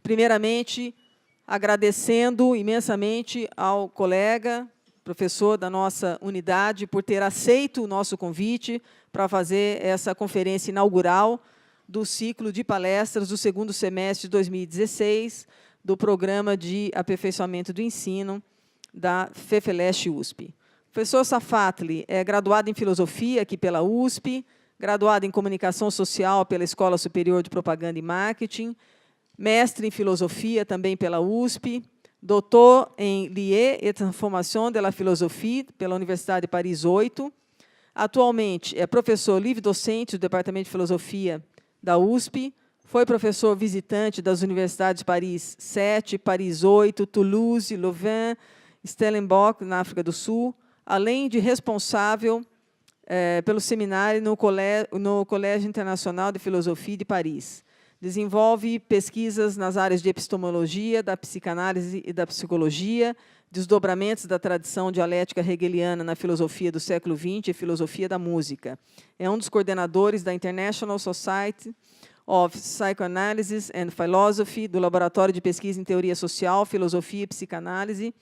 Primeiramente, agradecendo imensamente ao colega, professor da nossa unidade, por ter aceito o nosso convite para fazer essa conferência inaugural do ciclo de palestras do segundo semestre de 2016, do Programa de Aperfeiçoamento do Ensino da FEFELESH-USP. O professor Safatli é graduado em Filosofia aqui pela USP, graduado em Comunicação Social pela Escola Superior de Propaganda e Marketing, mestre em Filosofia também pela USP, doutor em Liée et Transformation de la Philosophie pela Universidade de Paris 8. Atualmente é professor livre-docente do Departamento de Filosofia da USP, foi professor visitante das Universidades de Paris 7, Paris 8, Toulouse, Louvain, Stellenbosch, na África do Sul, além de responsável pelo seminário no Colégio Internacional de Filosofia de Paris. Desenvolve pesquisas nas áreas de epistemologia, da psicanálise e da psicologia, desdobramentos da tradição dialética hegeliana na filosofia do século XX e filosofia da música. É um dos coordenadores da International Society of Psychoanalysis and Philosophy, do Laboratório de Pesquisa em Teoria Social, Filosofia e Psicanálise,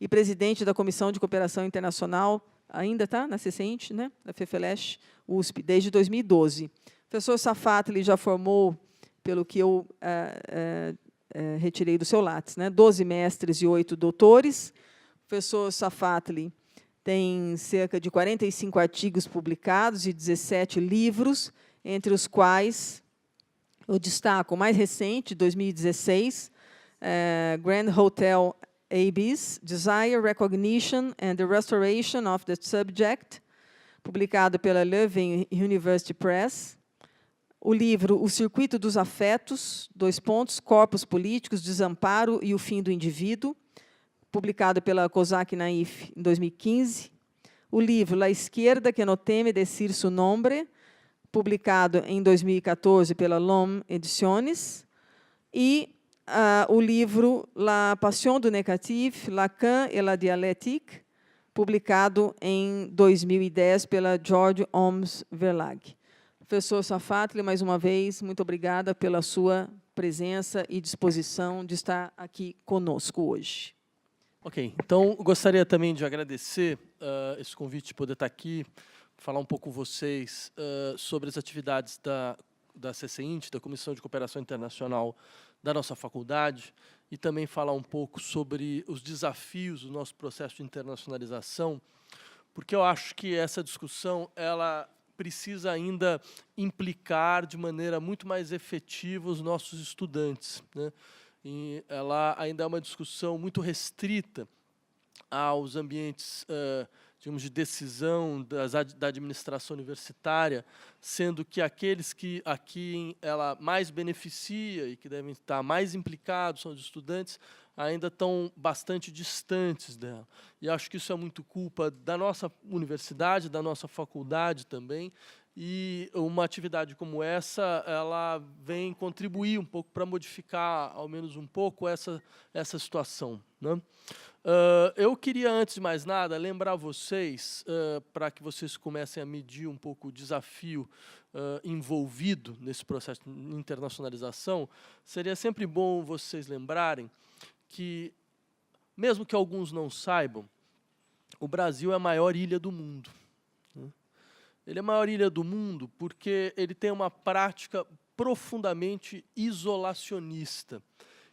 e presidente da Comissão de Cooperação Internacional, ainda está na CCINT, né, da FEFELESH-USP, desde 2012. O professor Safatli já formou, pelo que eu retirei do seu lápis, né, 12 mestres e 8 doutores. O professor Safatli tem cerca de 45 artigos publicados e 17 livros, entre os quais eu destaco o mais recente, 2016, Grand Hotel Abyss, Desire, Recognition and the Restoration of the Subject, publicado pela Leuven University Press. O livro O Circuito dos Afetos, Corpos Políticos, Desamparo e o Fim do Indivíduo, publicado pela Cosac Naif em 2015. O livro La Izquierda que no teme decir su nombre, publicado em 2014 pela L'Homme Ediciones. E o livro La Passion du Négatif, Lacan et la Dialectique, publicado em 2010 pela George Holmes Verlag. Professor Safatli, mais uma vez, muito obrigada pela sua presença e disposição de estar aqui conosco hoje. Ok, então gostaria também de agradecer esse convite de poder estar aqui, falar um pouco com vocês sobre as atividades da CCINT, da Comissão de Cooperação Internacional da nossa faculdade, e também falar um pouco sobre os desafios do nosso processo de internacionalização, porque eu acho que essa discussão ela precisa ainda implicar de maneira muito mais efetiva os nossos estudantes, né? E ela ainda é uma discussão muito restrita aos ambientes, digamos, de decisão da administração universitária, sendo que aqueles que a quem ela mais beneficia e que devem estar mais implicados são os estudantes, ainda estão bastante distantes dela. E acho que isso é muito culpa da nossa universidade, da nossa faculdade também, e uma atividade como essa, ela vem contribuir um pouco para modificar, ao menos um pouco, essa situação, né? Eu queria, antes de mais nada, lembrar vocês, para que vocês comecem a medir um pouco o desafio envolvido nesse processo de internacionalização, seria sempre bom vocês lembrarem que, mesmo que alguns não saibam, o Brasil é a maior ilha do mundo, né? Ele é a maior ilha do mundo porque ele tem uma prática profundamente isolacionista,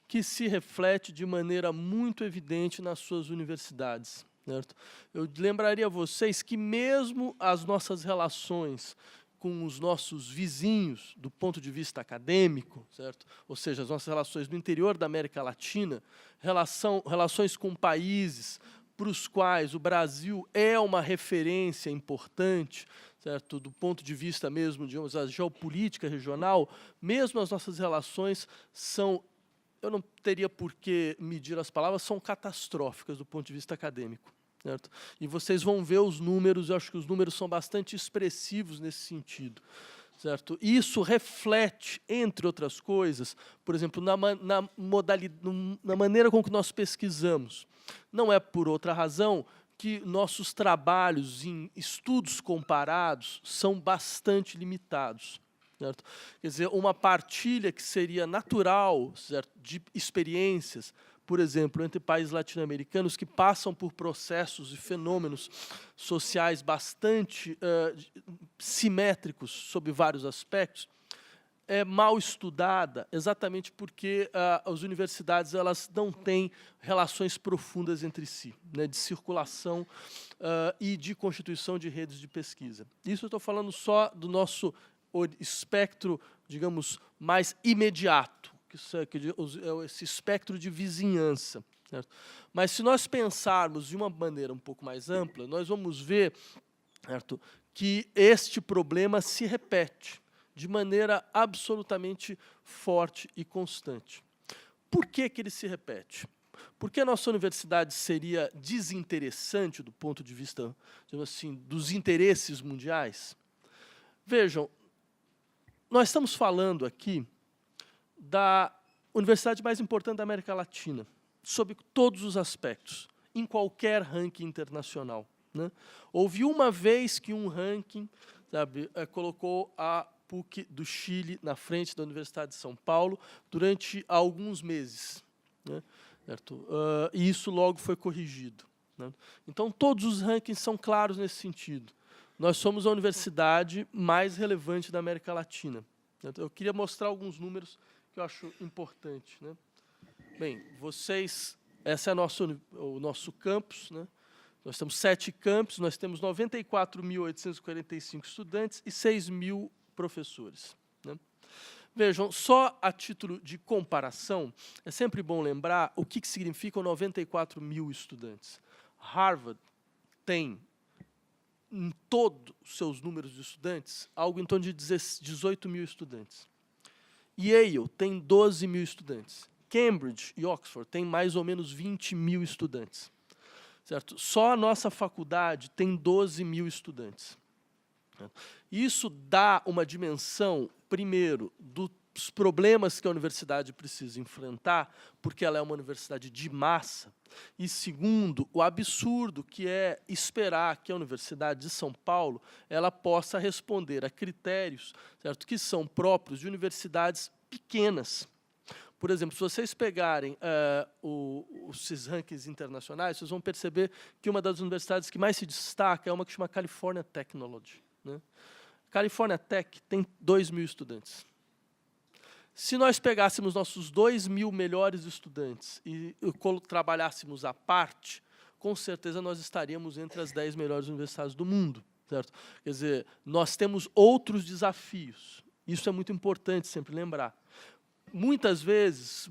que se reflete de maneira muito evidente nas suas universidades, certo? Eu lembraria a vocês que mesmo as nossas relações com os nossos vizinhos, do ponto de vista acadêmico, certo? Ou seja, as nossas relações no interior da América Latina, relações com países para os quais o Brasil é uma referência importante, certo? Do ponto de vista mesmo, digamos, da geopolítica regional, mesmo as nossas relações são, eu não teria por que medir as palavras, são catastróficas do ponto de vista acadêmico, certo? E vocês vão ver os números, eu acho que os números são bastante expressivos nesse sentido, certo? Isso reflete, entre outras coisas, por exemplo, na maneira com que nós pesquisamos. Não é por outra razão que nossos trabalhos em estudos comparados são bastante limitados, certo? Quer dizer, uma partilha que seria natural, certo, de experiências, por exemplo, entre países latino-americanos que passam por processos e fenômenos sociais bastante simétricos sob vários aspectos, é mal estudada exatamente porque as universidades elas não têm relações profundas entre si, né, de circulação e de constituição de redes de pesquisa. Isso eu estou falando só do nosso espectro, digamos, mais imediato, esse espectro de vizinhança. Certo? Mas se nós pensarmos de uma maneira um pouco mais ampla, nós vamos ver, certo, que este problema se repete de maneira absolutamente forte e constante. Por que que ele se repete? Porque a nossa universidade seria desinteressante do ponto de vista, digamos assim, dos interesses mundiais? Vejam, nós estamos falando aqui da universidade mais importante da América Latina, sob todos os aspectos, em qualquer ranking internacional, né? Houve uma vez que um ranking, sabe, colocou a PUC do Chile na frente da Universidade de São Paulo durante alguns meses, né? Certo? E isso logo foi corrigido, né? Então, todos os rankings são claros nesse sentido. Nós somos a universidade mais relevante da América Latina. Eu queria mostrar alguns números que eu acho importante, né? Bem, vocês, esse é o nosso campus, né? Nós temos 7 campos, nós temos 94.845 estudantes e 6.000 professores, né? Vejam, só a título de comparação, é sempre bom lembrar o que significam 94.000 estudantes. Harvard tem, em todos os seus números de estudantes, algo em torno de 18.000 estudantes. Yale tem 12.000 estudantes. Cambridge e Oxford têm mais ou menos 20.000 estudantes. Certo? Só a nossa faculdade tem 12.000 estudantes. Isso dá uma dimensão, primeiro, dos problemas que a universidade precisa enfrentar, porque ela é uma universidade de massa, e segundo, o absurdo que é esperar que a Universidade de São Paulo ela possa responder a critérios, certo, que são próprios de universidades pequenas. Por exemplo, se vocês pegarem esses rankings internacionais, vocês vão perceber que uma das universidades que mais se destaca é uma que chama California Technology, né? California Tech tem 2.000 estudantes. Se nós pegássemos nossos 2.000 melhores estudantes e trabalhássemos à parte, com certeza nós estaríamos entre as 10 melhores universidades do mundo, certo? Quer dizer, nós temos outros desafios. Isso é muito importante sempre lembrar. Muitas vezes,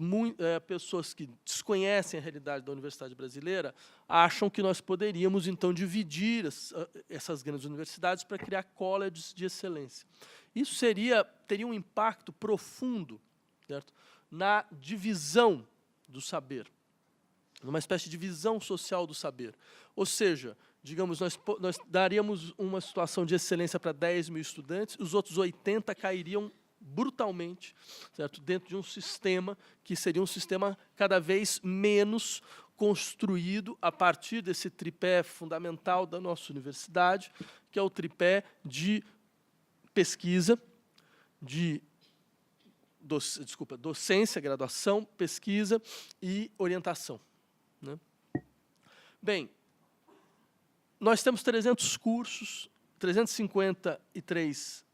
pessoas que desconhecem a realidade da universidade brasileira acham que nós poderíamos, então, dividir essas grandes universidades para criar colleges de excelência. Isso teria um impacto profundo, certo, na divisão do saber, numa espécie de divisão social do saber. Ou seja, digamos, nós daríamos uma situação de excelência para 10.000 estudantes, os outros 80 cairiam brutalmente, certo, dentro de um sistema que seria um sistema cada vez menos construído a partir desse tripé fundamental da nossa universidade, que é o tripé de pesquisa, docência, graduação, pesquisa e orientação, né? Bem, nós temos 300 cursos, 353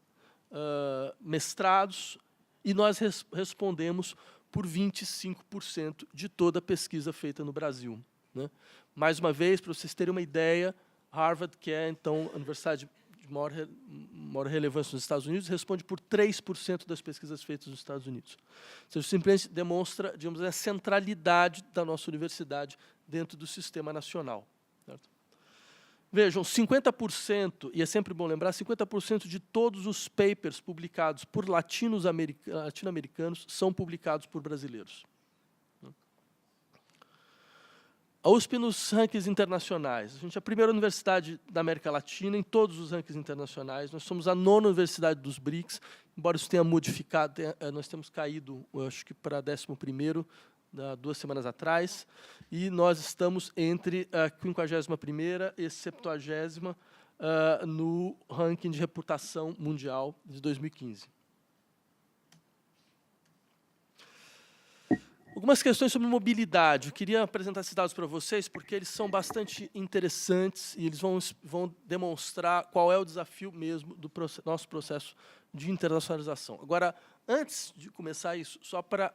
mestrados, e nós respondemos por 25% de toda a pesquisa feita no Brasil, né? Mais uma vez, para vocês terem uma ideia, Harvard, que é, então, a universidade de maior relevância nos Estados Unidos, responde por 3% das pesquisas feitas nos Estados Unidos. Ou seja, simplesmente demonstra, digamos, a centralidade da nossa universidade dentro do sistema nacional, certo? Vejam, 50%, e é sempre bom lembrar, 50% de todos os papers publicados por latino-americanos são publicados por brasileiros. A USP nos rankings internacionais. A gente é a primeira universidade da América Latina em todos os rankings internacionais. Nós somos a 9ª universidade dos BRICS, embora isso tenha modificado, nós temos caído, eu acho que para 11º, 2 semanas atrás, e nós estamos entre a 51ª e 70ª no ranking de reputação mundial de 2015. Algumas questões sobre mobilidade. Eu queria apresentar esses dados para vocês, porque eles são bastante interessantes e eles vão demonstrar qual é o desafio mesmo do nosso processo de internacionalização. Agora, antes de começar isso, só para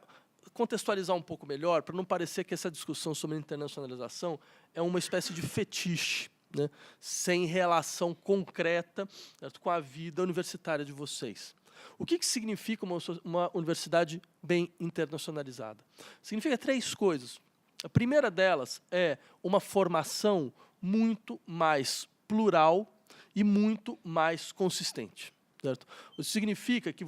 contextualizar um pouco melhor, para não parecer que essa discussão sobre internacionalização é uma espécie de fetiche, né, sem relação concreta, certo, com a vida universitária de vocês. O que significa uma universidade bem internacionalizada? Significa 3 coisas. A primeira delas é uma formação muito mais plural e muito mais consistente. Certo? Isso significa que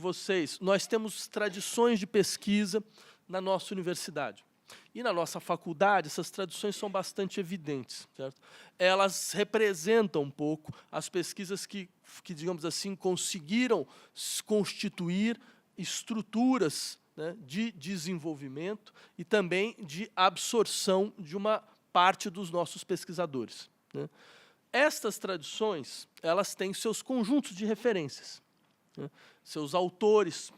nós temos tradições de pesquisa na nossa universidade. E na nossa faculdade, essas tradições são bastante evidentes. Certo? Elas representam um pouco as pesquisas que, digamos assim, conseguiram constituir estruturas, né, de desenvolvimento e também de absorção de uma parte dos nossos pesquisadores. Né? Estas tradições, elas têm seus conjuntos de referências, né, seus autores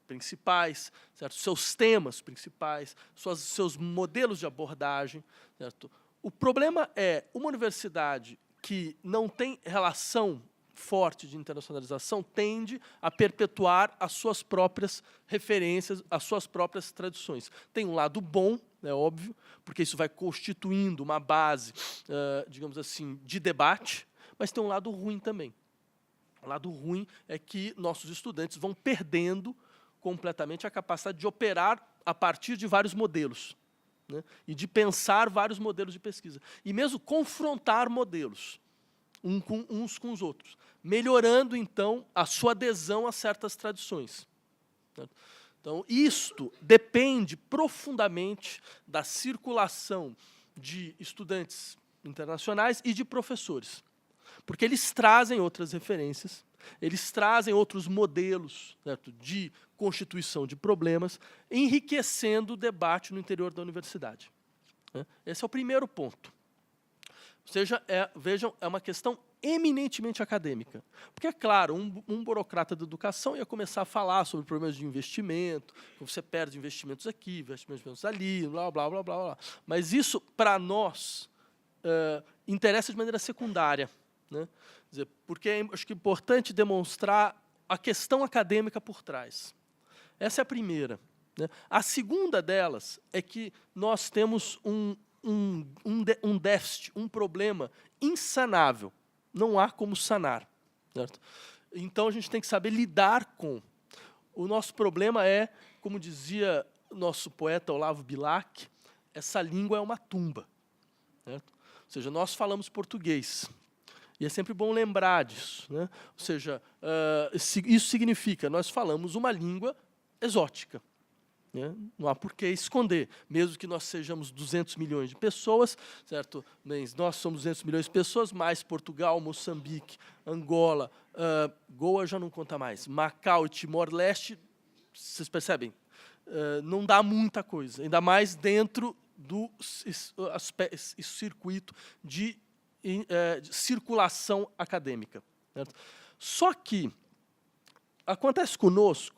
principais, certo? Seus temas principais, seus modelos de abordagem. Certo? O problema é uma universidade que não tem relação forte de internacionalização tende a perpetuar as suas próprias referências, as suas próprias tradições. Tem um lado bom, é óbvio, porque isso vai constituindo uma base, digamos assim, de debate, mas tem um lado ruim também. O lado ruim é que nossos estudantes vão perdendo completamente a capacidade de operar a partir de vários modelos, né, e de pensar vários modelos de pesquisa. E mesmo confrontar modelos, uns com os outros, melhorando, então, a sua adesão a certas tradições. Certo? Então, isto depende profundamente da circulação de estudantes internacionais e de professores, porque eles trazem outras referências, eles trazem outros modelos, certo, de constituição de problemas, enriquecendo o debate no interior da universidade. Esse é o primeiro ponto. Ou seja, vejam, é uma questão eminentemente acadêmica. Porque, é claro, um burocrata da educação ia começar a falar sobre problemas de investimento, que você perde investimentos aqui, investimentos ali, blá, blá, blá, blá, blá. Mas isso, para nós, interessa de maneira secundária. Né? Quer dizer, porque acho que é importante demonstrar a questão acadêmica por trás. Essa é a primeira. Né? A segunda delas é que nós temos um déficit, um problema insanável. Não há como sanar. Certo? Então, a gente tem que saber lidar com. O nosso problema é, como dizia nosso poeta Olavo Bilac, essa língua é uma tumba. Certo? Ou seja, nós falamos português. E é sempre bom lembrar disso. Né? Ou seja, isso significa nós falamos uma língua exótica. Né? Não há por que esconder, mesmo que nós sejamos 200 milhões de pessoas, certo? Nós somos 200 milhões de pessoas, mais Portugal, Moçambique, Angola, Goa já não conta mais, Macau e Timor-Leste, vocês percebem? Não dá muita coisa, ainda mais dentro do circuito de circulação acadêmica. Certo? Só que acontece conosco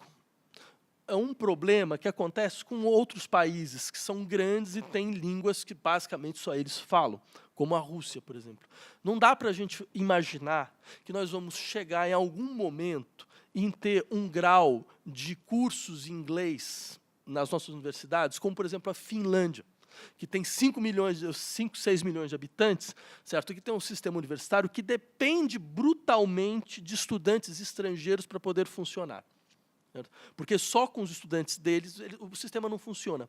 um problema que acontece com outros países que são grandes e têm línguas que basicamente só eles falam, como a Rússia, por exemplo. Não dá para a gente imaginar que nós vamos chegar em algum momento em ter um grau de cursos em inglês nas nossas universidades, como, por exemplo, a Finlândia, que tem 5, 6 milhões de habitantes, certo? Que tem um sistema universitário que depende brutalmente de estudantes estrangeiros para poder funcionar. Certo? Porque só com os estudantes deles o sistema não funciona.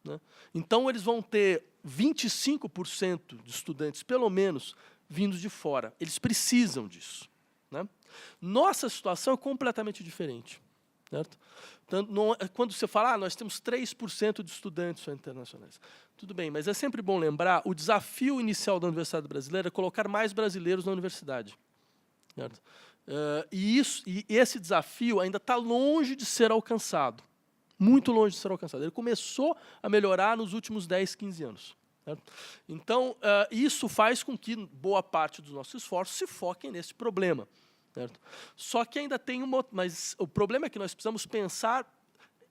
Né? Então, eles vão ter 25% de estudantes, pelo menos, vindos de fora. Eles precisam disso. Né? Nossa situação é completamente diferente. Certo? Então, quando você fala, nós temos 3% de estudantes internacionais. Tudo bem, mas é sempre bom lembrar, o desafio inicial da Universidade Brasileira é colocar mais brasileiros na universidade. Certo? E esse desafio ainda está longe de ser alcançado. Muito longe de ser alcançado. Ele começou a melhorar nos últimos 10, 15 anos. Certo? Então, isso faz com que boa parte dos nossos esforços se foquem nesse problema. Certo? Só que ainda tem mas o problema é que nós precisamos pensar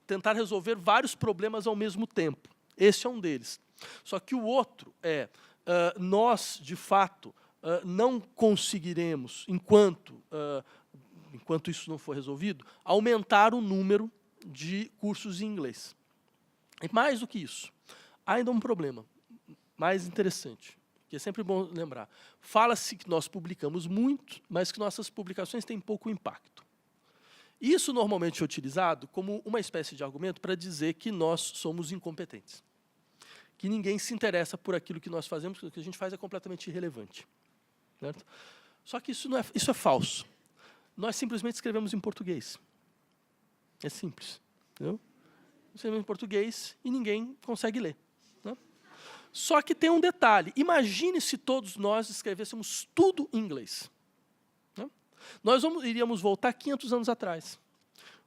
tentar resolver vários problemas ao mesmo tempo. Esse é um deles. Só que o outro é, nós, de fato, não conseguiremos, enquanto isso não for resolvido, aumentar o número de cursos em inglês. E mais do que isso, há ainda um problema mais interessante, que é sempre bom lembrar. Fala-se que nós publicamos muito, mas que nossas publicações têm pouco impacto. Isso normalmente é utilizado como uma espécie de argumento para dizer que nós somos incompetentes, que ninguém se interessa por aquilo que nós fazemos, que o que a gente faz é completamente irrelevante. Certo? Só que isso é falso. Nós simplesmente escrevemos em português. É simples. Entendeu? Escrevemos em português e ninguém consegue ler. Né? Só que tem um detalhe. Imagine se todos nós escrevêssemos tudo em inglês. Né? Nós iríamos voltar 500 anos atrás.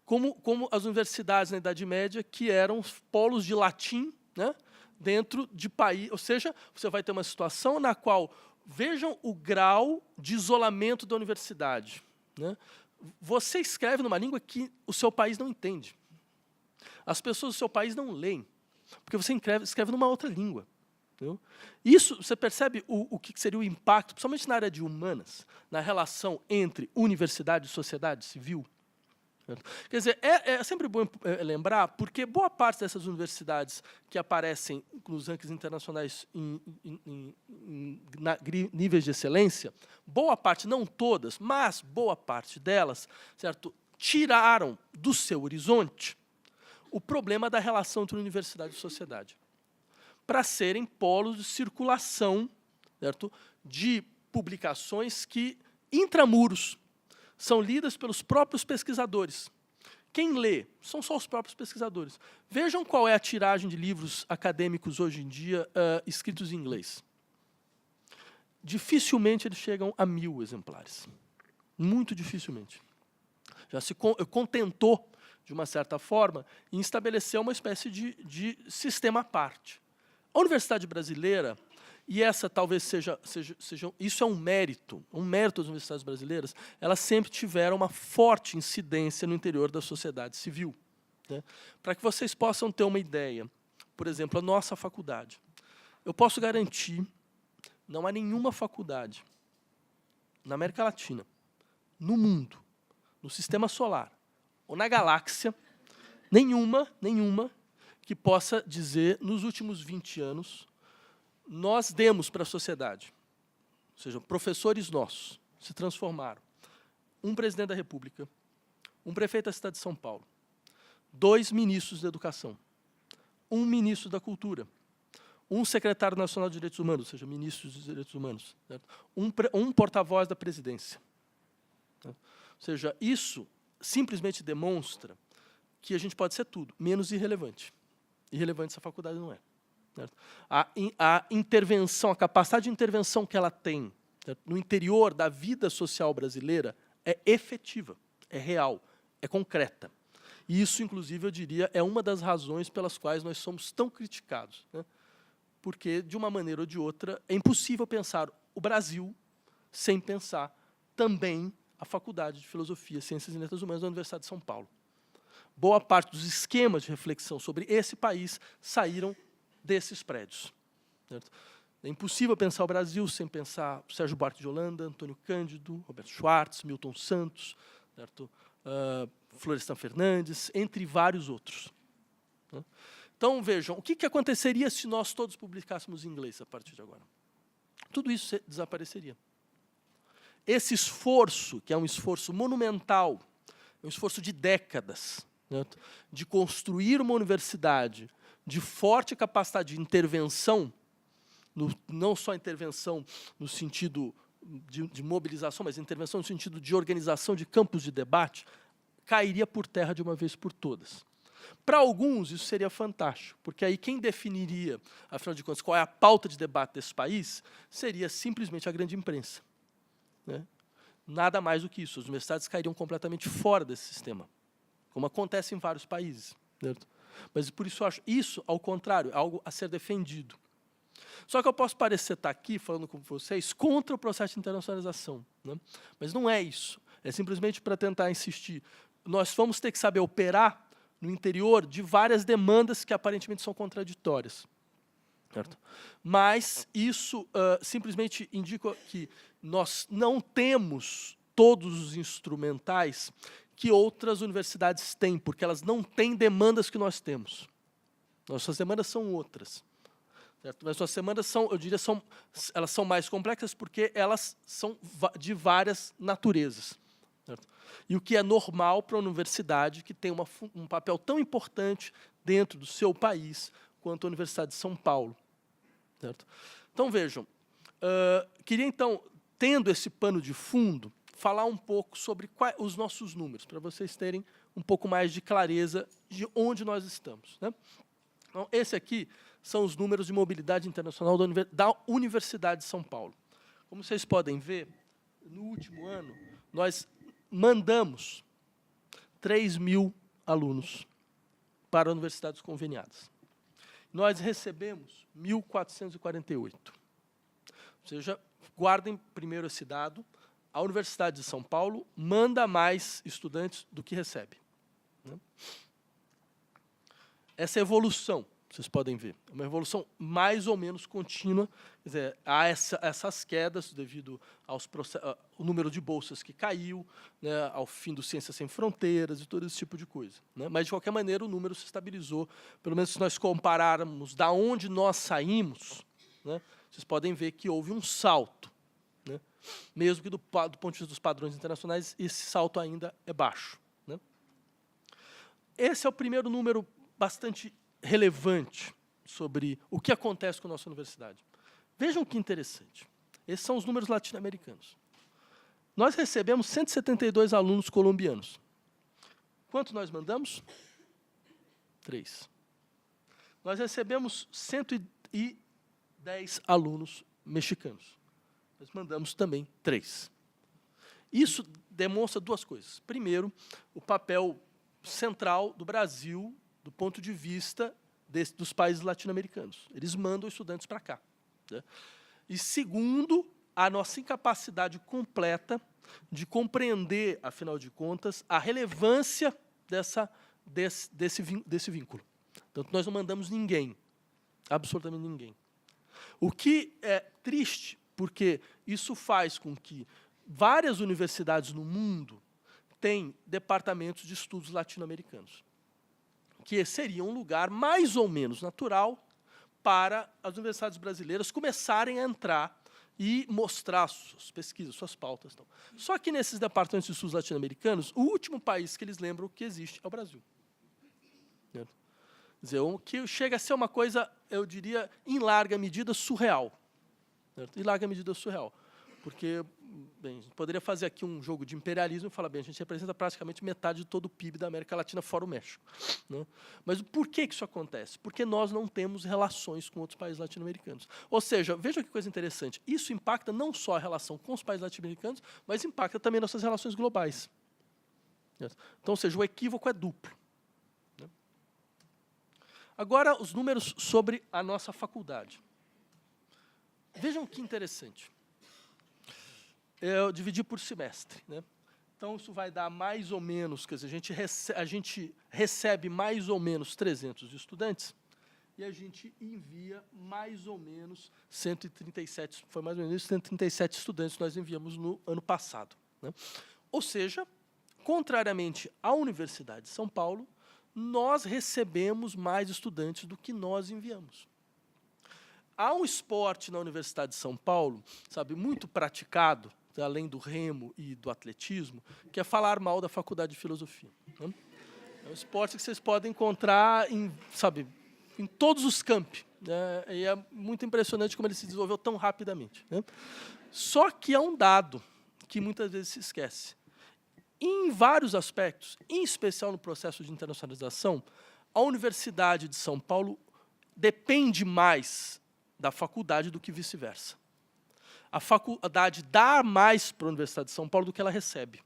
Como as universidades na Idade Média, que eram polos de latim, né? Dentro de país. Ou seja, você vai ter uma situação na qual, vejam o grau de isolamento da universidade. Né? Você escreve numa língua que o seu país não entende. As pessoas do seu país não leem, porque você escreve numa outra língua. Entendeu? Isso, você percebe o que seria o impacto, principalmente na área de humanas, na relação entre universidade e sociedade civil. Quer dizer, é sempre bom lembrar, porque boa parte dessas universidades que aparecem nos rankings internacionais em níveis de excelência, boa parte, não todas, mas boa parte delas, certo, tiraram do seu horizonte o problema da relação entre universidade e sociedade, para serem polos de circulação, certo, de publicações que, intramuros, são lidas pelos próprios pesquisadores. Quem lê são só os próprios pesquisadores. Vejam qual é a tiragem de livros acadêmicos hoje em dia escritos em inglês. Dificilmente eles chegam a 1000 exemplares. Muito dificilmente. Já se contentou, de uma certa forma, em estabelecer uma espécie de sistema à parte. A Universidade Brasileira, e essa talvez seja isso é um mérito das universidades brasileiras, elas sempre tiveram uma forte incidência no interior da sociedade civil. Né? Para que vocês possam ter uma ideia, por exemplo, a nossa faculdade. Eu posso garantir, não há nenhuma faculdade na América Latina, no mundo, no sistema solar, ou na galáxia, nenhuma que possa dizer, nos últimos 20 anos, nós demos para a sociedade, ou seja, professores nossos se transformaram. Um presidente da República, um prefeito da cidade de São Paulo, 2 ministros da educação, um ministro da cultura, um secretário nacional de direitos humanos, ou seja, ministro dos direitos humanos, certo? Um porta-voz da presidência. Certo? Ou seja, isso simplesmente demonstra que a gente pode ser tudo, menos irrelevante. Irrelevante essa faculdade não é. Certo? A intervenção, a capacidade de intervenção que ela tem, certo, no interior da vida social brasileira é efetiva, é real, é concreta. E isso, inclusive, eu diria, é uma das razões pelas quais nós somos tão criticados. Né? Porque, de uma maneira ou de outra, é impossível pensar o Brasil sem pensar também a Faculdade de Filosofia, Ciências e Letras Humanas da Universidade de São Paulo. Boa parte dos esquemas de reflexão sobre esse país saíram desses prédios. Certo? É impossível pensar o Brasil sem pensar Sérgio Buarque de Holanda, Antônio Cândido, Roberto Schwartz, Milton Santos, certo? Florestan Fernandes, entre vários outros. Né? Então, vejam, o que aconteceria se nós todos publicássemos em inglês a partir de agora? Tudo isso desapareceria. Esse esforço, que é um esforço monumental, é um esforço de décadas, certo? De construir uma universidade de forte capacidade de intervenção, não só intervenção no sentido de mobilização, mas intervenção no sentido de organização de campos de debate, cairia por terra de uma vez por todas. Para alguns, isso seria fantástico, porque aí quem definiria, afinal de contas, qual é a pauta de debate desse país, seria simplesmente a grande imprensa. Né? Nada mais do que isso. As universidades cairiam completamente fora desse sistema, como acontece em vários países. Certo? Mas, por isso, eu acho isso, ao contrário, é algo a ser defendido. Só que eu posso parecer estar aqui, falando com vocês, contra o processo de internacionalização. Né? Mas não é isso. É simplesmente para tentar insistir. Nós vamos ter que saber operar no interior de várias demandas que aparentemente são contraditórias. Certo? Mas isso simplesmente indica que nós não temos todos os instrumentais que outras universidades têm, porque elas não têm demandas que nós temos. Nossas demandas são outras. Certo? Mas nossas demandas são, eu diria, elas são mais complexas porque elas são de várias naturezas. Certo? E o que é normal para a universidade que tem um papel tão importante dentro do seu país quanto a Universidade de São Paulo. Certo? Então, vejam, queria, então, tendo esse pano de fundo, falar um pouco sobre os nossos números, para vocês terem um pouco mais de clareza de onde nós estamos. Né? Então, esse aqui são os números de mobilidade internacional da Universidade de São Paulo. Como vocês podem ver, no último ano, nós mandamos 3.000 alunos para universidades conveniadas. Nós recebemos 1.448. Ou seja, guardem primeiro esse dado, a Universidade de São Paulo manda mais estudantes do que recebe. Né? Essa evolução, vocês podem ver, é uma evolução mais ou menos contínua, quer dizer, há essas quedas devido ao número de bolsas que caiu, né, ao fim do Ciências Sem Fronteiras e todo esse tipo de coisa. Né? Mas, de qualquer maneira, o número se estabilizou, pelo menos se nós compararmos da onde nós saímos, né, vocês podem ver que houve um salto. Né? Mesmo que do ponto de vista dos padrões internacionais, esse salto ainda é baixo. Né? Esse é o primeiro número bastante relevante sobre o que acontece com a nossa universidade. Vejam que interessante. Esses são os números latino-americanos. Nós recebemos 172 alunos colombianos. Quanto nós mandamos? 3. Nós recebemos 110 alunos mexicanos. Nós mandamos também 3. Isso demonstra duas coisas. Primeiro, o papel central do Brasil do ponto de vista dos países latino-americanos. Eles mandam estudantes para cá. Né? E segundo, a nossa incapacidade completa de compreender, afinal de contas, a relevância desse vínculo. Então, nós não mandamos ninguém, absolutamente ninguém. O que é triste, porque isso faz com que várias universidades no mundo tenham departamentos de estudos latino-americanos, que seria um lugar mais ou menos natural para as universidades brasileiras começarem a entrar e mostrar suas pesquisas, suas pautas. Então. Só que nesses departamentos de estudos latino-americanos, o último país que eles lembram que existe é o Brasil. Quer dizer, o que chega a ser uma coisa, eu diria, em larga medida, surreal. Em larga medida, surreal. Porque, bem, a gente poderia fazer aqui um jogo de imperialismo e falar, bem, a gente representa praticamente metade de todo o PIB da América Latina, fora o México. Né? Mas por que isso acontece? Porque nós não temos relações com outros países latino-americanos. Ou seja, veja que coisa interessante, isso impacta não só a relação com os países latino-americanos, mas impacta também nossas relações globais. Então, ou seja, o equívoco é duplo. Né? Agora, os números sobre a nossa faculdade. Vejam que interessante. Eu dividi por semestre. Né? Então, isso vai dar mais ou menos, quer dizer, a gente recebe mais ou menos 300 estudantes e a gente envia mais ou menos 137, foi mais ou menos 137 estudantes que nós enviamos no ano passado. Né? Ou seja, contrariamente à Universidade de São Paulo, nós recebemos mais estudantes do que nós enviamos. Há um esporte na Universidade de São Paulo, sabe, muito praticado, além do remo e do atletismo, que é falar mal da Faculdade de Filosofia. Né? É um esporte que vocês podem encontrar em todos os campi. Né? E é muito impressionante como ele se desenvolveu tão rapidamente. Né? Só que é um dado que muitas vezes se esquece. Em vários aspectos, em especial no processo de internacionalização, a Universidade de São Paulo depende mais da faculdade do que vice-versa. A faculdade dá mais para a Universidade de São Paulo do que ela recebe.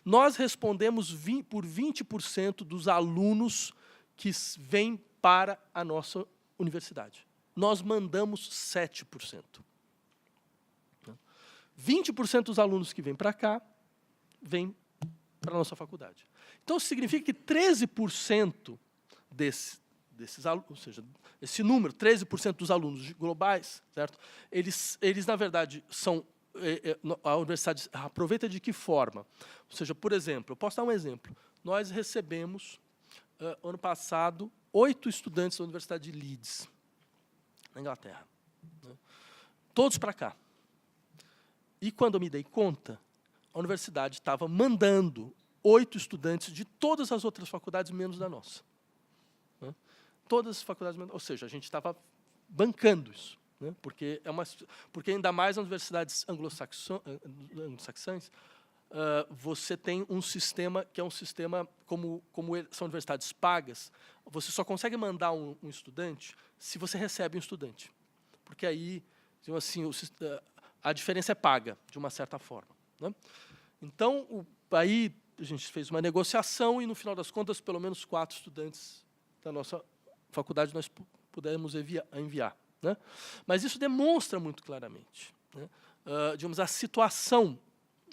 Nós respondemos por 20% dos alunos que vêm para a nossa universidade. Nós mandamos 7%. 20% dos alunos que vêm para cá, vêm para a nossa faculdade. Então, isso significa que 13% desses alunos, ou seja, esse número, 13% dos alunos globais, certo? Eles na verdade, são... a universidade aproveita de que forma? Ou seja, por exemplo, eu posso dar um exemplo. Nós recebemos, ano passado, 8 estudantes da Universidade de Leeds, na Inglaterra. Né? Todos para cá. E quando eu me dei conta, a universidade estava mandando 8 estudantes de todas as outras faculdades, menos da nossa. Né? Todas as faculdades, ou seja, a gente estava bancando isso. Né? Porque ainda mais nas universidades anglo-saxãs, você tem um sistema que é um sistema, como são universidades pagas, você só consegue mandar um estudante se você recebe um estudante. Porque aí, assim, a diferença é paga, de uma certa forma. Né? Então, aí a gente fez uma negociação e, no final das contas, pelo menos 4 estudantes da nossa faculdade nós pudemos enviar. Né? Mas isso demonstra muito claramente, né, digamos, a situação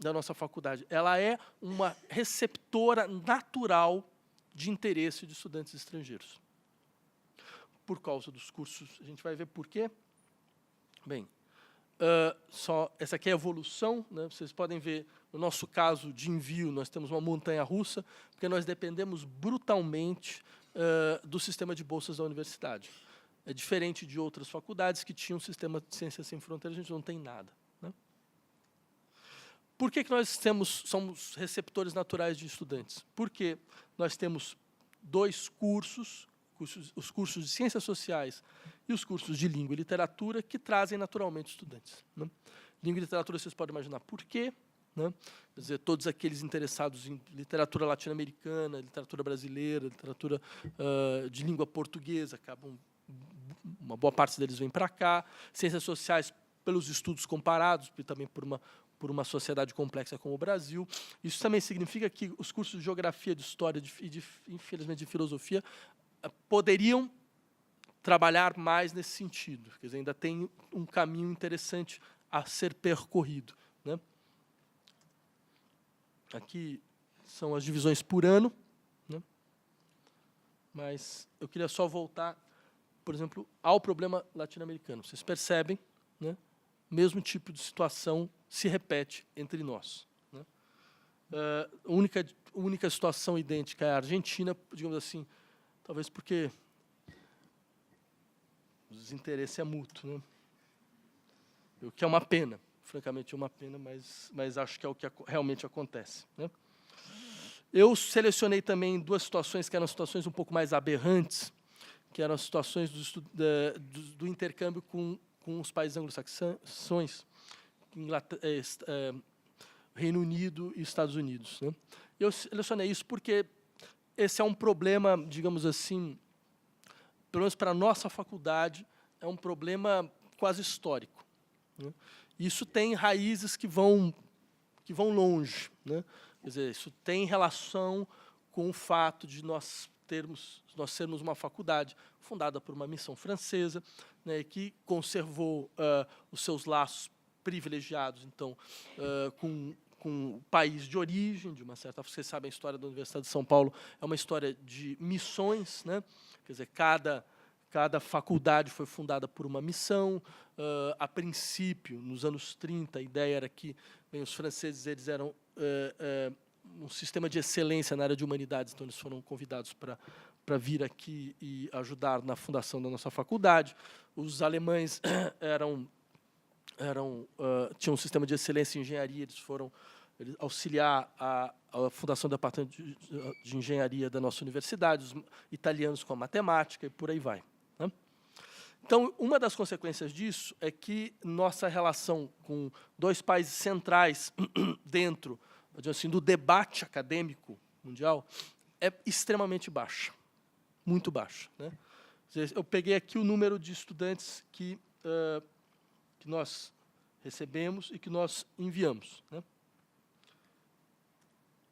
da nossa faculdade. Ela é uma receptora natural de interesse de estudantes estrangeiros. Por causa dos cursos, a gente vai ver por quê. Bem, essa aqui é a evolução. Né? Vocês podem ver, no nosso caso de envio, nós temos uma montanha-russa, porque nós dependemos brutalmente do sistema de bolsas da universidade. É diferente de outras faculdades que tinham um sistema de ciências sem fronteiras, a gente não tem nada. Né? Por que nós somos receptores naturais de estudantes? Porque nós temos 2 cursos, os cursos de ciências sociais e os cursos de língua e literatura, que trazem naturalmente estudantes. Né? Língua e literatura, vocês podem imaginar por quê. Né? Quer dizer, todos aqueles interessados em literatura latino-americana, literatura brasileira, literatura de língua portuguesa, acabam... Uma boa parte deles vem para cá. Ciências sociais, pelos estudos comparados, e também por uma sociedade complexa como o Brasil. Isso também significa que os cursos de geografia, de história e, infelizmente, de filosofia poderiam trabalhar mais nesse sentido. Quer dizer, ainda tem um caminho interessante a ser percorrido. Né? Aqui são as divisões por ano. Né? Mas eu queria só voltar, por exemplo, ao problema latino-americano. Vocês percebem, né? O mesmo tipo de situação se repete entre nós. Né? A única situação idêntica é a Argentina, digamos assim, talvez porque o desinteresse é mútuo. Né? O que é uma pena, francamente é uma pena, mas acho que é o que realmente acontece. Né? Eu selecionei também 2 situações que eram situações um pouco mais aberrantes, que eram as situações do intercâmbio com os países anglo-saxões, Reino Unido e Estados Unidos. Né? Eu selecionei isso porque esse é um problema, digamos assim, pelo menos para a nossa faculdade, é um problema quase histórico. Né? Isso tem raízes que vão longe. Né? Quer dizer, isso tem relação com o fato de nós sermos uma faculdade fundada por uma missão francesa, né, que conservou os seus laços privilegiados, então, com o país de origem, de uma certa forma. Vocês sabem, a história da Universidade de São Paulo é uma história de missões, né? Quer dizer, cada faculdade foi fundada por uma missão. A princípio, nos anos 30, a ideia era que os franceses eles eram um sistema de excelência na área de humanidades, então eles foram convidados para vir aqui e ajudar na fundação da nossa faculdade. Os alemães tinham um sistema de excelência em engenharia, eles foram auxiliar a fundação do departamento de engenharia da nossa universidade, os italianos com a matemática e por aí vai. Né? Então, uma das consequências disso é que nossa relação com 2 países centrais dentro, assim, do debate acadêmico mundial é extremamente baixa, muito baixa. Né? Eu peguei aqui o número de estudantes que nós recebemos e que nós enviamos. Né?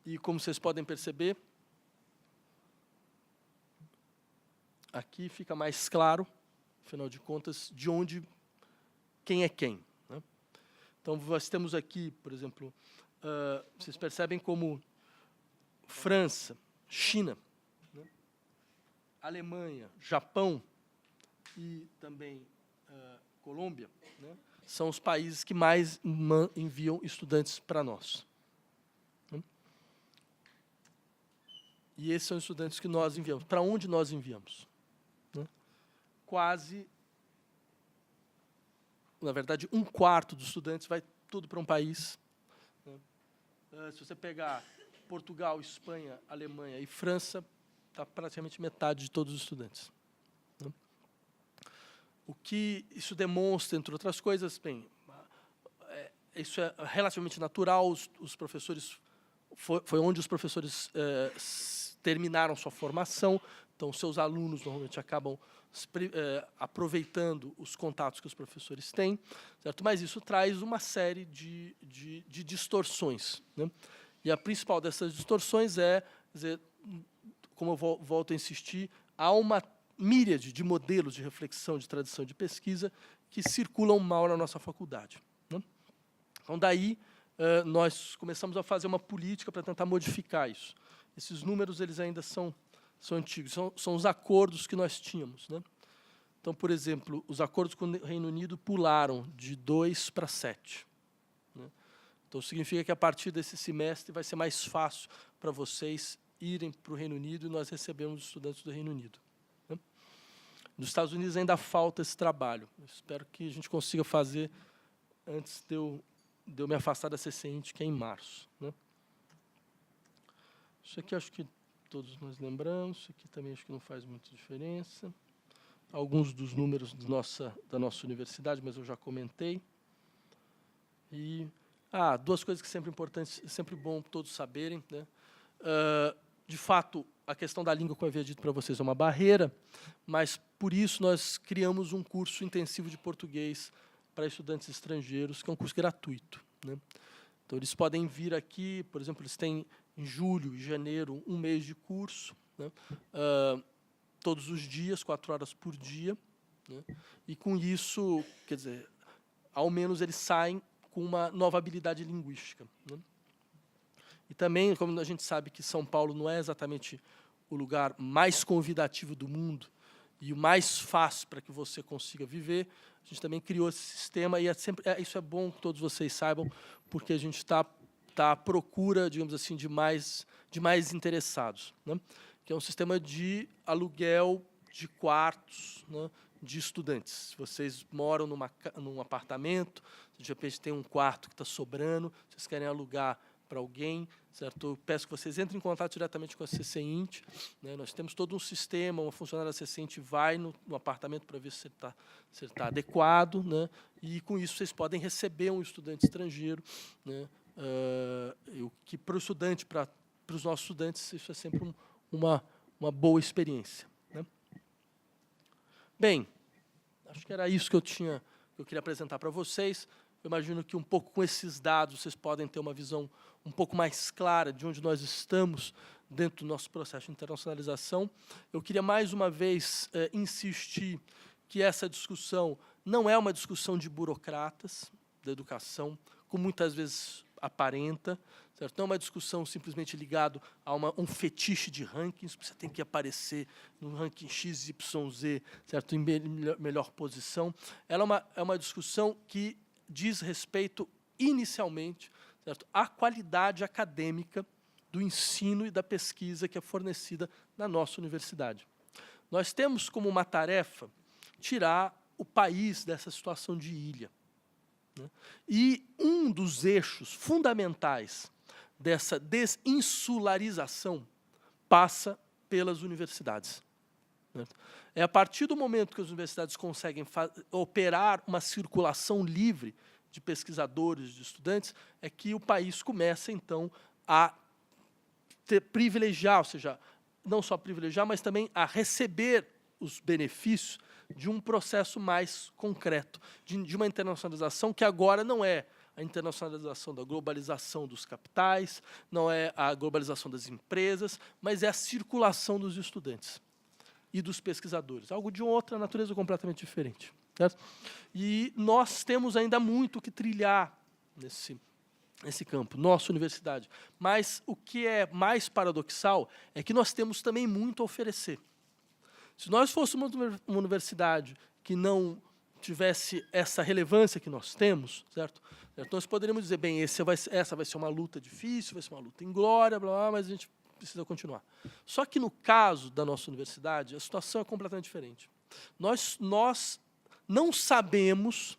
E, como vocês podem perceber, aqui fica mais claro, afinal de contas, de onde, quem é quem. Né? Então, nós temos aqui, por exemplo, vocês percebem como França, China, né? Alemanha, Japão e também Colômbia, né? São os países que mais enviam estudantes para nós. Né? E esses são os estudantes que nós enviamos. Para onde nós enviamos? Né? Quase, na verdade, 1/4 dos estudantes vai tudo para um país. Né? Se você pegar Portugal, Espanha, Alemanha e França, está praticamente metade de todos os estudantes. Né? O que isso demonstra, entre outras coisas, bem, isso é relativamente natural, os professores, foi onde os professores terminaram sua formação, então seus alunos normalmente acabam aproveitando os contatos que os professores têm, certo? Mas isso traz uma série de distorções, né? E a principal dessas distorções é, dizer, como eu volto a insistir, há uma míriade de modelos de reflexão, de tradição de pesquisa que circulam mal na nossa faculdade. Né? Então, daí, nós começamos a fazer uma política para tentar modificar isso. Esses números eles ainda são antigos, são os acordos que nós tínhamos. Né? Então, por exemplo, os acordos com o Reino Unido pularam de 2 para 7. Né? Então, significa que, a partir desse semestre, vai ser mais fácil para vocês irem para o Reino Unido e nós recebemos estudantes do Reino Unido. Né? Nos Estados Unidos ainda falta esse trabalho. Eu espero que a gente consiga fazer antes de eu me afastar da CCINT, que é em março. Né? Isso aqui acho que todos nós lembramos, isso aqui também acho que não faz muita diferença. Alguns dos números da nossa universidade, mas eu já comentei. E 2 coisas que sempre importantes, sempre bom todos saberem, né? De fato, a questão da língua, como eu havia dito para vocês, é uma barreira, mas, por isso, nós criamos um curso intensivo de português para estudantes estrangeiros, que é um curso gratuito. Né? Então, eles podem vir aqui, por exemplo, eles têm, em julho e janeiro, 1 mês de curso, né? Todos os dias, 4 horas por dia. Né? E, com isso, quer dizer, ao menos eles saem com uma nova habilidade linguística. Né? E também, como a gente sabe que São Paulo não é exatamente o lugar mais convidativo do mundo e o mais fácil para que você consiga viver, a gente também criou esse sistema, e isso é bom que todos vocês saibam, porque a gente está à procura, digamos assim, de mais interessados. Né? Que é um sistema de aluguel de quartos, né, de estudantes. Se vocês moram num apartamento, de repente tem um quarto que está sobrando, vocês querem alugar para alguém, certo? Eu peço que vocês entrem em contato diretamente com a CCINT. Né? Nós temos todo um sistema, uma funcionária da CCINT vai no apartamento para ver se ele está adequado, né? E, com isso, vocês podem receber um estudante estrangeiro. Né? Que, para o estudante, para os nossos estudantes, isso é sempre uma boa experiência. Né? Bem, acho que era isso que eu queria apresentar para vocês. Eu imagino que, um pouco com esses dados, vocês podem ter uma visão um pouco mais clara de onde nós estamos dentro do nosso processo de internacionalização. Eu queria, mais uma vez, insistir que essa discussão não é uma discussão de burocratas da educação, como muitas vezes aparenta, certo? Não é uma discussão simplesmente ligada a um fetiche de rankings, você tem que aparecer no ranking X, Y, Z, certo? Em melhor posição. Ela é uma discussão que diz respeito, inicialmente, certo, à qualidade acadêmica do ensino e da pesquisa que é fornecida na nossa universidade. Nós temos como uma tarefa tirar o país dessa situação de ilha. Né? E um dos eixos fundamentais dessa desinsularização passa pelas universidades. Né? É a partir do momento que as universidades conseguem operar uma circulação livre de pesquisadores, de estudantes, é que o país começa, então, a privilegiar, ou seja, não só privilegiar, mas também a receber os benefícios de um processo mais concreto, de uma internacionalização que agora não é a internacionalização da globalização dos capitais, não é a globalização das empresas, mas é a circulação dos estudantes e dos pesquisadores, algo de outra natureza completamente diferente. Certo? E nós temos ainda muito que trilhar nesse campo, nossa universidade. Mas o que é mais paradoxal é que nós temos também muito a oferecer. Se nós fôssemos uma universidade que não tivesse essa relevância que nós temos, certo? Nós poderíamos dizer, bem, essa vai ser uma luta difícil, vai ser uma luta inglória, blá, blá, mas a gente precisa continuar. Só que no caso da nossa universidade, a situação é completamente diferente. Nós não sabemos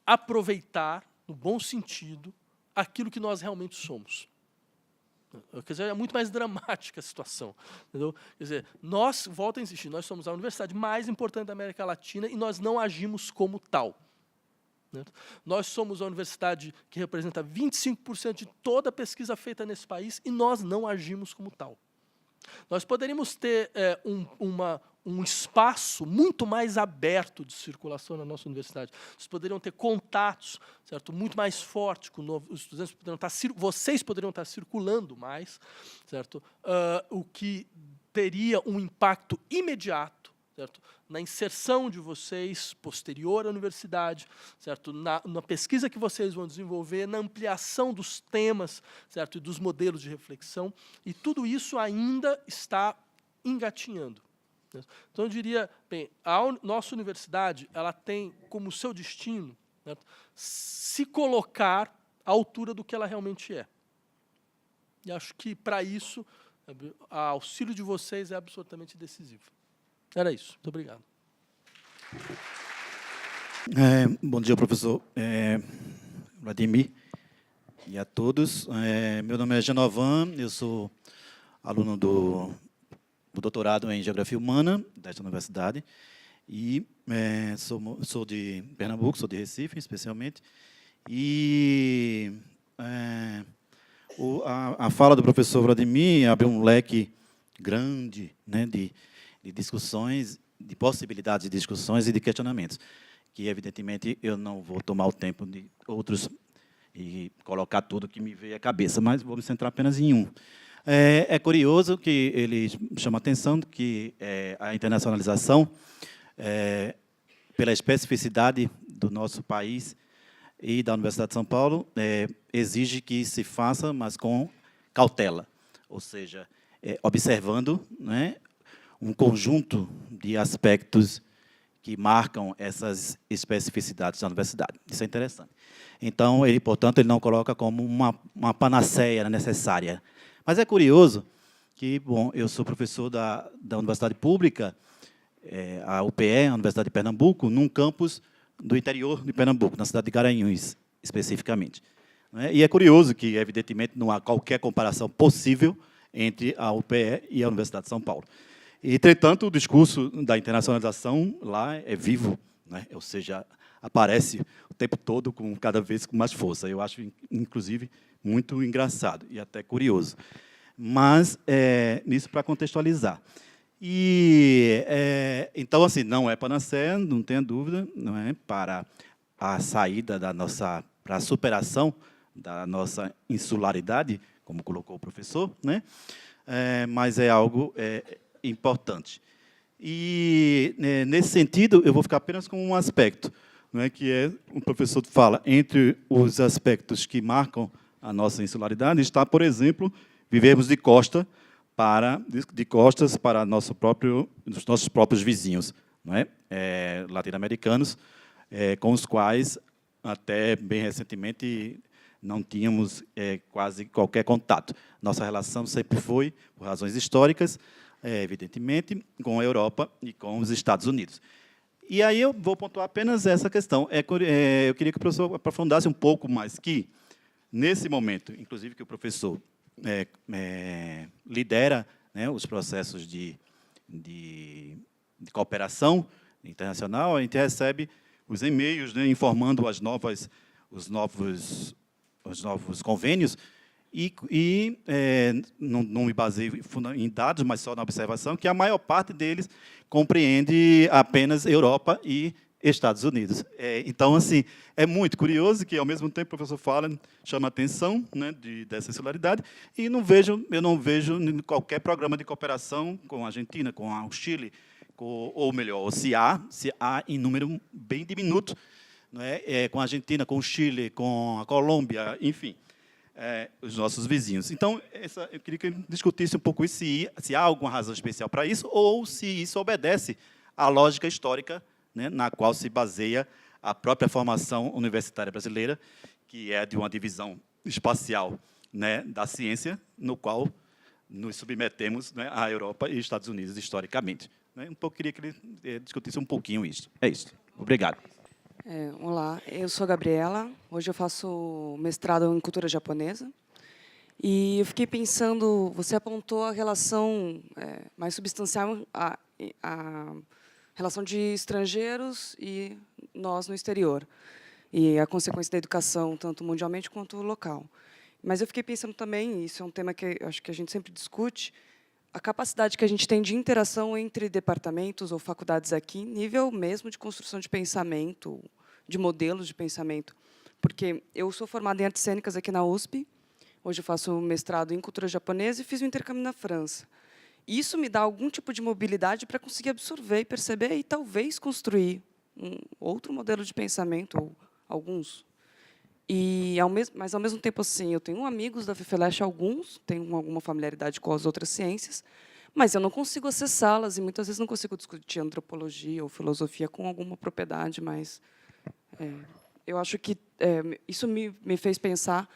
aproveitar, no bom sentido, aquilo que nós realmente somos. Quer dizer, é muito mais dramática a situação. Entendeu? Quer dizer, volto a insistir, nós somos a universidade mais importante da América Latina e nós não agimos como tal. Nós somos a universidade que representa 25% de toda a pesquisa feita nesse país e nós não agimos como tal. Nós poderíamos ter um espaço muito mais aberto de circulação na nossa universidade. Vocês poderiam ter contatos, certo, muito mais fortes com os estudantes, vocês poderiam estar circulando mais, certo, o que teria um impacto imediato, certo, na inserção de vocês posterior à universidade, certo, na pesquisa que vocês vão desenvolver, na ampliação dos temas, certo, e dos modelos de reflexão, e tudo isso ainda está engatinhando. Então, eu diria, bem, a nossa universidade ela tem como seu destino, certo, se colocar à altura do que ela realmente é. E acho que, para isso, o auxílio de vocês é absolutamente decisivo. Era isso. Muito obrigado. Bom dia, professor Vladimir, e a todos. Meu nome é Genovan, eu sou aluno do doutorado em Geografia Humana desta universidade, e sou de Pernambuco, sou de Recife, especialmente, e a fala do professor Vladimir abriu um leque grande, né, de discussões, de possibilidades de discussões e de questionamentos, que, evidentemente, eu não vou tomar o tempo de outros e colocar tudo que me veio à cabeça, mas vou me centrar apenas em um. É curioso que ele chama a atenção que a internacionalização, pela especificidade do nosso país e da Universidade de São Paulo, exige que se faça, mas com cautela, ou seja, observando, né, um conjunto de aspectos que marcam essas especificidades da universidade. Isso é interessante. Então, portanto, ele não coloca como uma panaceia necessária. Mas é curioso que, bom, eu sou professor da Universidade Pública, a UPE, a Universidade de Pernambuco, num campus do interior de Pernambuco, na cidade de Garanhuns, especificamente. E é curioso que, evidentemente, não há qualquer comparação possível entre a UPE e a Universidade de São Paulo. Entretanto, o discurso da internacionalização lá é vivo, né? Ou seja, aparece o tempo todo, cada vez com mais força. Eu acho, inclusive, muito engraçado e até curioso. Mas, nisso para contextualizar. Então, assim, não é panaceia, não tenha dúvida, não é, para a saída para a superação da nossa insularidade, como colocou o professor, né? Mas é algo importante. E, nesse sentido, eu vou ficar apenas com um aspecto, não é, que o professor fala, entre os aspectos que marcam a nossa insularidade, está, por exemplo, vivermos de costas para os nossos próprios vizinhos, não é? Latino-americanos, com os quais, até bem recentemente, não tínhamos quase qualquer contato. Nossa relação sempre foi, por razões históricas, evidentemente, com a Europa e com os Estados Unidos. E aí eu vou pontuar apenas essa questão. Eu queria que o professor aprofundasse um pouco mais que, nesse momento, inclusive que o professor lidera, né, os processos de cooperação internacional, a gente recebe os e-mails, né, informando os novos convênios, e não me baseio em dados, mas só na observação, que a maior parte deles compreende apenas Europa e Estados Unidos. Então, assim, é muito curioso que, ao mesmo tempo, o professor fala, chama a atenção, né, dessa insularidade, e eu não vejo qualquer programa de cooperação com a Argentina, com o Chile, ou melhor, se há em número bem diminuto, não é? Com a Argentina, com o Chile, com a Colômbia, enfim, os nossos vizinhos. Então, eu queria que ele discutisse um pouco isso, se há alguma razão especial para isso, ou se isso obedece à lógica histórica, né, na qual se baseia a própria formação universitária brasileira, que é de uma divisão espacial, né, da ciência, no qual nos submetemos, né, à Europa e Estados Unidos historicamente. Né? Queria que ele discutisse um pouquinho isso. É isso. Obrigado. Olá, eu sou a Gabriela. Hoje eu faço mestrado em cultura japonesa. E eu fiquei pensando, você apontou a relação mais substancial, a relação de estrangeiros e nós no exterior, e a consequência da educação, tanto mundialmente quanto local. Mas eu fiquei pensando também, isso é um tema que eu acho que a gente sempre discute, a capacidade que a gente tem de interação entre departamentos ou faculdades aqui, nível mesmo de construção de pensamento, de modelos de pensamento. Porque eu sou formada em artes cênicas aqui na USP, hoje eu faço mestrado em cultura japonesa e fiz um intercâmbio na França. Isso me dá algum tipo de mobilidade para conseguir absorver e perceber e talvez construir um outro modelo de pensamento, ou alguns. Mas, ao mesmo tempo, assim, eu tenho amigos da FEFELESH, alguns, tenho alguma familiaridade com as outras ciências, mas eu não consigo acessá-las e, muitas vezes, não consigo discutir antropologia ou filosofia com alguma propriedade, mas eu acho que isso me fez pensar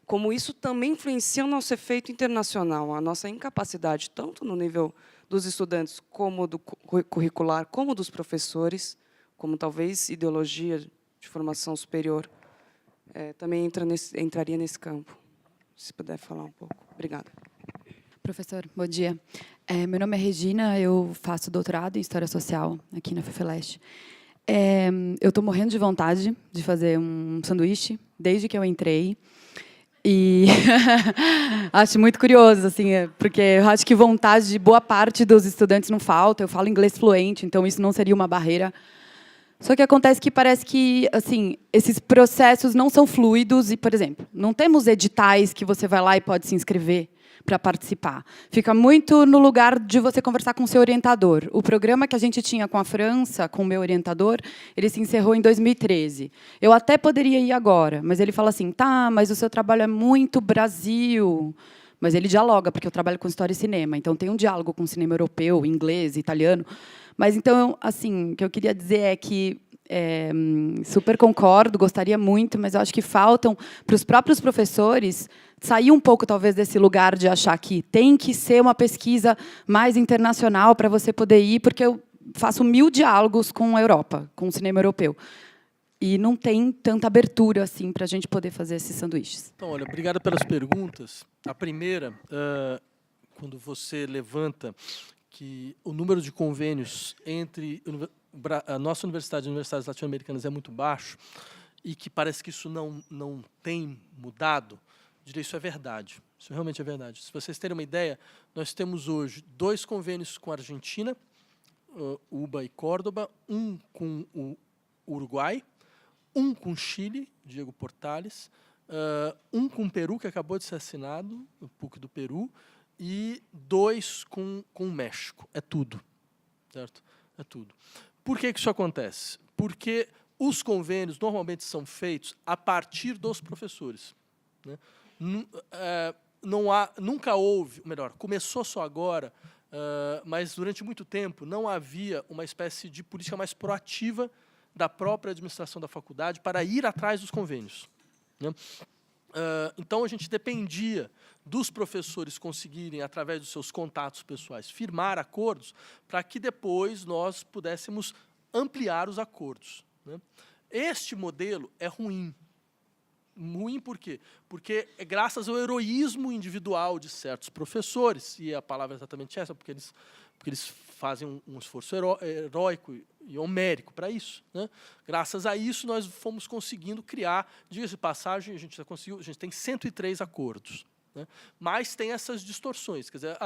como isso também influencia o nosso efeito internacional, a nossa incapacidade, tanto no nível dos estudantes, como do curricular, como dos professores, como talvez ideologia de formação superior, também entraria nesse campo. Se puder falar um pouco. Obrigada. Professor, bom dia. Meu nome é Regina, eu faço doutorado em História Social aqui na FEFELESH. Eu estou morrendo de vontade de fazer um sanduíche desde que eu entrei. E acho muito curioso, assim, porque eu acho que vontade de boa parte dos estudantes não falta. Eu falo inglês fluente, então isso não seria uma barreira. Só que acontece que parece que, assim, esses processos não são fluidos e, por exemplo, não temos editais que você vai lá e pode se inscrever para participar. Fica muito no lugar de você conversar com o seu orientador. O programa que a gente tinha com a França, com o meu orientador, ele se encerrou em 2013. Eu até poderia ir agora, mas ele fala assim, tá, mas o seu trabalho é muito Brasil. Mas ele dialoga, porque eu trabalho com história e cinema, então tem um diálogo com cinema europeu, inglês, italiano. Mas, então, assim, o que eu queria dizer é que super concordo, gostaria muito, mas eu acho que faltam para os próprios professores sair um pouco, talvez, desse lugar de achar que tem que ser uma pesquisa mais internacional para você poder ir, porque eu faço 1000 diálogos com a Europa, com o cinema europeu. E não tem tanta abertura assim para a gente poder fazer esses sanduíches. Então, olha, obrigado pelas perguntas. A primeira, quando você levanta que o número de convênios entre a nossa universidade e as universidades latino-americanas é muito baixo e que parece que isso não tem mudado, eu diria isso é verdade. Isso realmente é verdade. Se vocês terem uma ideia, nós temos hoje 2 convênios com a Argentina, UBA e Córdoba, um com o Uruguai, um com o Chile, Diego Portales, um com o Peru, que acabou de ser assinado, o PUC do Peru, e 2 com o México. É tudo, certo? É tudo. Por que isso acontece? Porque os convênios normalmente são feitos a partir dos professores, né? Nunca houve, melhor, começou só agora, mas durante muito tempo não havia uma espécie de política mais proativa da própria administração da faculdade para ir atrás dos convênios, né? Então, a gente dependia dos professores conseguirem, através dos seus contatos pessoais, firmar acordos para que depois nós pudéssemos ampliar os acordos, né? Este modelo é ruim. Ruim por quê? Porque é graças ao heroísmo individual de certos professores, e a palavra é exatamente essa, porque eles fazem um esforço heróico e homérico para isso, né? Graças a isso, nós fomos conseguindo criar, diga-se de passagem, a gente tem 103 acordos, né? Mas tem essas distorções. Quer dizer,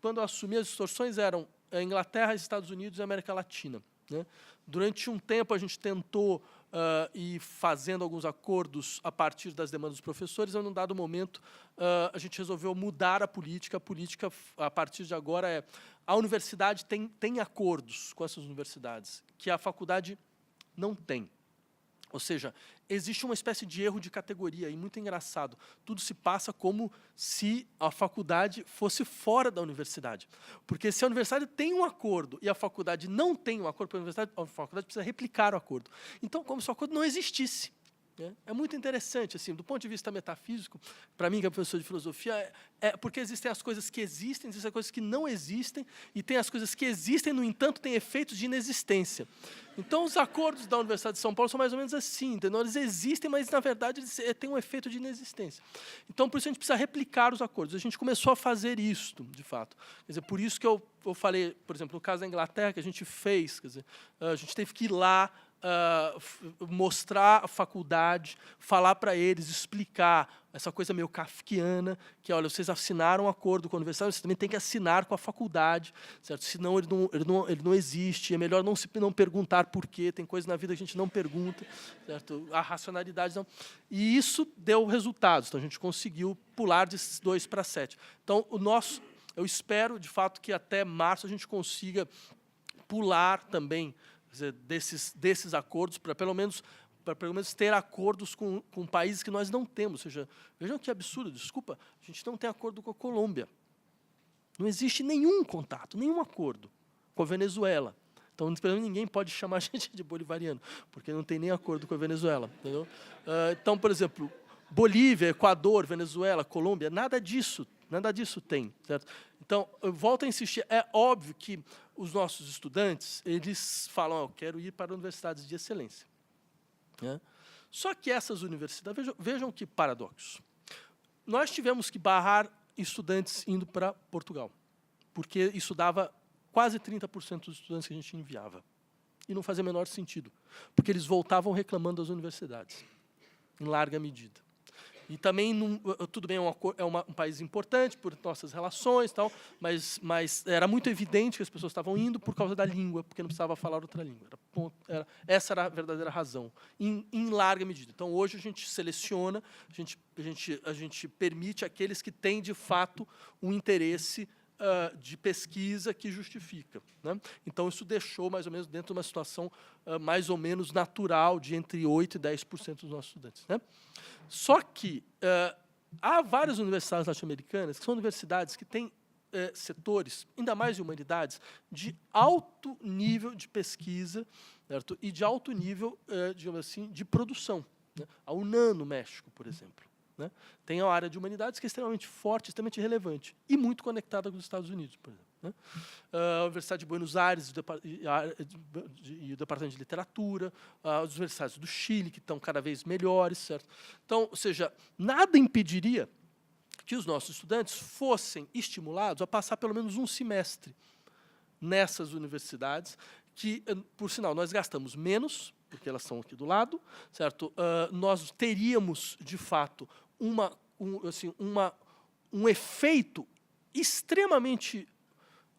quando eu assumi, as distorções eram a Inglaterra, Estados Unidos e América Latina, né? Durante um tempo, a gente tentou ir fazendo alguns acordos a partir das demandas dos professores, e, num dado momento, a gente resolveu mudar a política. A política, a partir de agora, a universidade tem acordos com essas universidades, que a faculdade não tem. Ou seja, existe uma espécie de erro de categoria, e muito engraçado. Tudo se passa como se a faculdade fosse fora da universidade. Porque se a universidade tem um acordo e a faculdade não tem um acordo com a universidade, a faculdade precisa replicar o acordo. Então, como se o acordo não existisse. É muito interessante, assim, do ponto de vista metafísico, para mim, que é professor de filosofia, porque existem as coisas que existem as coisas que não existem, e tem as coisas que existem, no entanto, têm efeitos de inexistência. Então, os acordos da Universidade de São Paulo são mais ou menos assim, entendeu? Eles existem, mas, na verdade, eles têm um efeito de inexistência. Então, por isso, a gente precisa replicar os acordos. A gente começou a fazer isto, de fato. Quer dizer, por isso que eu falei, por exemplo, no caso da Inglaterra, que a gente fez, quer dizer, a gente teve que ir lá, mostrar a faculdade, falar para eles, explicar essa coisa meio kafkiana, que, olha, vocês assinaram um acordo com a universidade, vocês também têm que assinar com a faculdade, certo? Senão ele não existe, é melhor não perguntar por quê, tem coisas na vida que a gente não pergunta, certo? A racionalidade não. E isso deu resultados, então a gente conseguiu pular de 2 para 7. Então, eu espero, de fato, que até março a gente consiga pular também, quer dizer, desses acordos, para pelo menos ter acordos com países que nós não temos. Ou seja, vejam que absurdo, desculpa, a gente não tem acordo com a Colômbia. Não existe nenhum contato, nenhum acordo com a Venezuela. Então, ninguém pode chamar a gente de bolivariano, porque não tem nem acordo com a Venezuela. Entendeu? Então, por exemplo, Bolívia, Equador, Venezuela, Colômbia, nada disso tem. Certo? Então, eu volto a insistir, é óbvio que os nossos estudantes, eles falam, eu quero ir para universidades de excelência. Só que essas universidades, vejam que paradoxo. Nós tivemos que barrar estudantes indo para Portugal, porque isso dava quase 30% dos estudantes que a gente enviava. E não fazia o menor sentido, porque eles voltavam reclamando das universidades, em larga medida. E também, tudo bem, é um país importante por nossas relações, tal, mas era muito evidente que as pessoas estavam indo por causa da língua, porque não precisava falar outra língua. Essa era a verdadeira razão, em larga medida. Então, hoje, a gente seleciona, a gente permite aqueles que têm, de fato, um interesse de pesquisa que justifica. Né? Então, isso deixou, mais ou menos, dentro de uma situação mais ou menos natural, de entre 8% e 10% dos nossos estudantes. Né? Só que há várias universidades latino-americanas que são universidades que têm setores, ainda mais de humanidades, de alto nível de pesquisa, certo? E de alto nível, digamos assim, de produção. Né? A UNAM, no México, por exemplo. Né? Tem a área de humanidades que é extremamente forte, extremamente relevante e muito conectada com os Estados Unidos, por exemplo. Né? A Universidade de Buenos Aires e o Departamento de Literatura, as universidades do Chile, que estão cada vez melhores. Certo? Então, ou seja, nada impediria que os nossos estudantes fossem estimulados a passar pelo menos um semestre nessas universidades, que, por sinal, nós gastamos menos, porque elas estão aqui do lado, certo? Nós teríamos, de fato, um efeito extremamente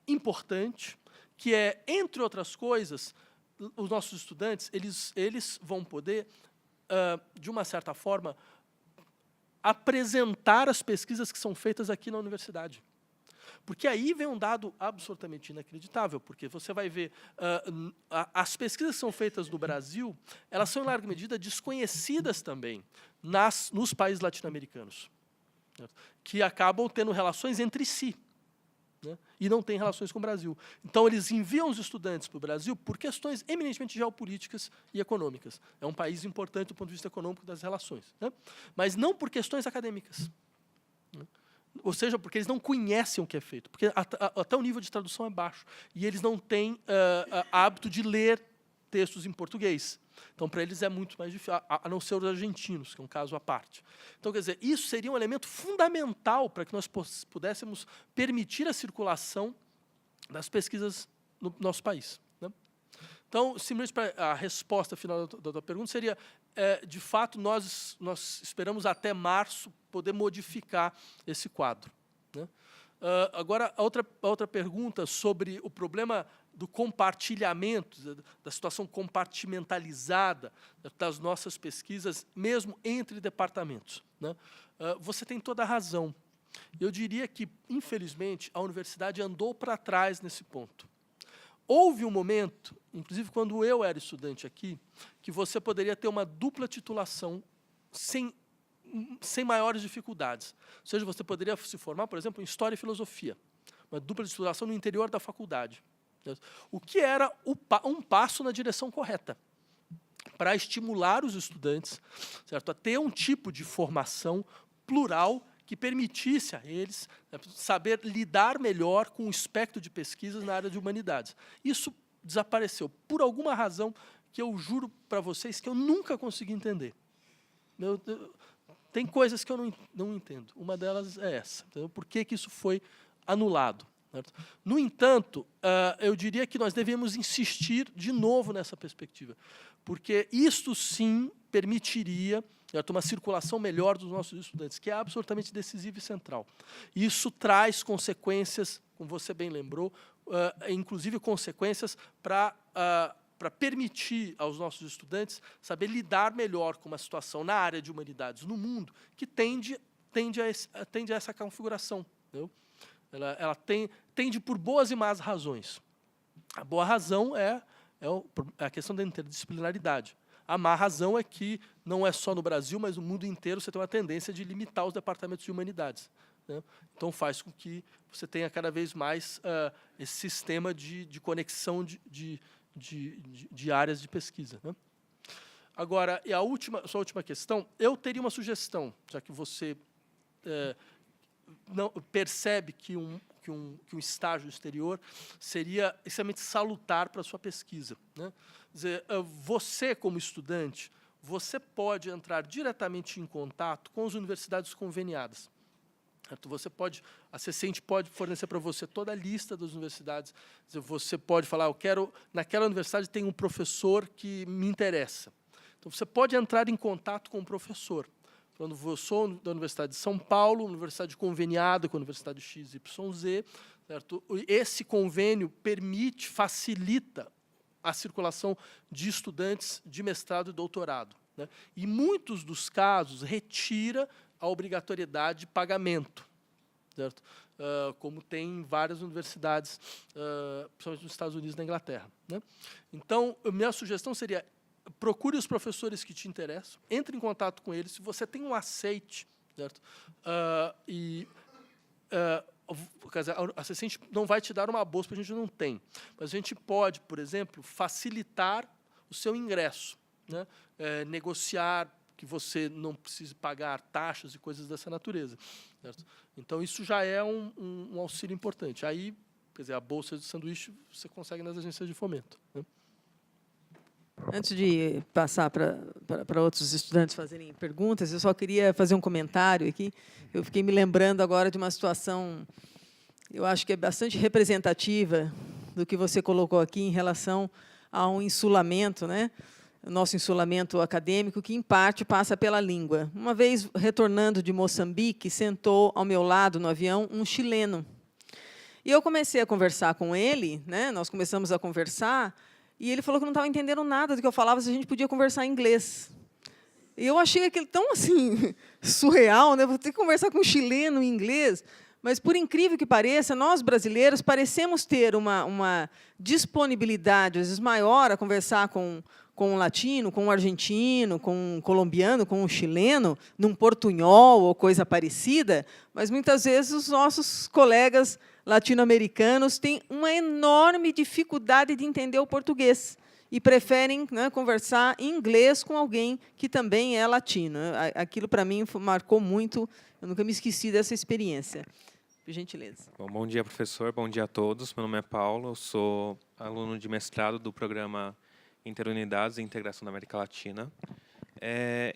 importante, que é, entre outras coisas, os nossos estudantes eles vão poder, de uma certa forma, apresentar as pesquisas que são feitas aqui na universidade. Porque aí vem um dado absolutamente inacreditável, porque você vai ver, as pesquisas que são feitas no Brasil, elas são, em larga medida, desconhecidas também nos países latino-americanos, que acabam tendo relações entre si, né, e não têm relações com o Brasil. Então, eles enviam os estudantes para o Brasil por questões eminentemente geopolíticas e econômicas. É um país importante do ponto de vista econômico das relações, né, mas não por questões acadêmicas. Né. Ou seja, porque eles não conhecem o que é feito, porque até o nível de tradução é baixo, e eles não têm hábito de ler textos em português. Então, para eles é muito mais difícil, a não ser os argentinos, que é um caso à parte. Então, quer dizer, isso seria um elemento fundamental para que nós pudéssemos permitir a circulação das pesquisas no nosso país. Né? Então, simplesmente para a resposta final da tua pergunta seria, de fato, nós esperamos até março poder modificar esse quadro. Né? Agora, a outra pergunta sobre o problema do compartilhamento, da situação compartimentalizada das nossas pesquisas, mesmo entre departamentos. Né? Você tem toda a razão. Eu diria que, infelizmente, a universidade andou para trás nesse ponto. houve um momento, inclusive quando eu era estudante aqui, que você poderia ter uma dupla titulação sem maiores dificuldades. Ou seja, você poderia se formar, por exemplo, em História e Filosofia, uma dupla titulação no interior da faculdade. O que era um passo na direção correta, para estimular os estudantes, certo, a ter um tipo de formação plural que permitisse a eles, né, saber lidar melhor com o espectro de pesquisas na área de humanidades. Isso desapareceu, por alguma razão que eu juro para vocês que eu nunca consegui entender. Tem coisas que eu não entendo. Uma delas é essa. Entendeu? Por que isso foi anulado? Certo? No entanto, eu diria que nós devemos insistir de novo nessa perspectiva, porque isto sim permitiria, certo, uma circulação melhor dos nossos estudantes, que é absolutamente decisivo e central. Isso traz consequências, como você bem lembrou, inclusive consequências para permitir aos nossos estudantes saber lidar melhor com uma situação na área de humanidades no mundo que tende a essa configuração. Entendeu? Ela tende por boas e más razões. A boa razão é a questão da interdisciplinaridade. A má razão é que, não é só no Brasil, mas no mundo inteiro, você tem uma tendência de limitar os departamentos de humanidades. Né? Então, faz com que você tenha cada vez mais esse sistema de conexão de áreas de pesquisa. Né? Agora, e sua última questão, eu teria uma sugestão, já que você não percebe que um estágio exterior seria extremamente salutar para a sua pesquisa. Né? Quer dizer, você, como estudante, você pode entrar diretamente em contato com as universidades conveniadas. A CECENT pode fornecer para você toda a lista das universidades. Você pode falar, naquela universidade tem um professor que me interessa. Então, você pode entrar em contato com o professor. Quando eu sou da Universidade de São Paulo, universidade conveniada com a Universidade XYZ, certo? Esse convênio facilita a circulação de estudantes de mestrado e doutorado. Né? E, em muitos dos casos, retira a obrigatoriedade de pagamento, certo? Como tem em várias universidades, principalmente nos Estados Unidos e na Inglaterra. Né? Então, a minha sugestão seria: procure os professores que te interessam, entre em contato com eles, se você tem um aceite, certo? Quer dizer, a CECENT não vai te dar uma bolsa, porque a gente não tem, mas a gente pode, por exemplo, facilitar o seu ingresso, né? Negociar que você não precise pagar taxas e coisas dessa natureza. Certo? Então, isso já é um auxílio importante. Aí, quer dizer, a bolsa de sanduíche você consegue nas agências de fomento. Né? Antes de passar para outros estudantes fazerem perguntas, eu só queria fazer um comentário aqui. Eu fiquei me lembrando agora de uma situação, eu acho que é bastante representativa do que você colocou aqui em relação a um insulamento, né? O nosso insulamento acadêmico, que, em parte, passa pela língua. Uma vez, retornando de Moçambique, sentou ao meu lado, no avião, um chileno. E eu comecei a conversar com ele, né? Nós começamos a conversar, e ele falou que não estava entendendo nada do que eu falava, se a gente podia conversar em inglês. E eu achei aquilo tão assim, surreal, né? Vou ter que conversar com um chileno em inglês. Mas, por incrível que pareça, nós, brasileiros, parecemos ter uma disponibilidade, às vezes, maior a conversar com um latino, com um argentino, com um colombiano, com um chileno, num portunhol ou coisa parecida, mas, muitas vezes, os nossos colegas latino-americanos têm uma enorme dificuldade de entender o português e preferem, né, conversar em inglês com alguém que também é latino. Aquilo, para mim, marcou muito, eu nunca me esqueci dessa experiência. Por gentileza. Bom dia, professor. Bom dia a todos. Meu nome é Paulo, eu sou aluno de mestrado do programa Interunidades e Integração da América Latina.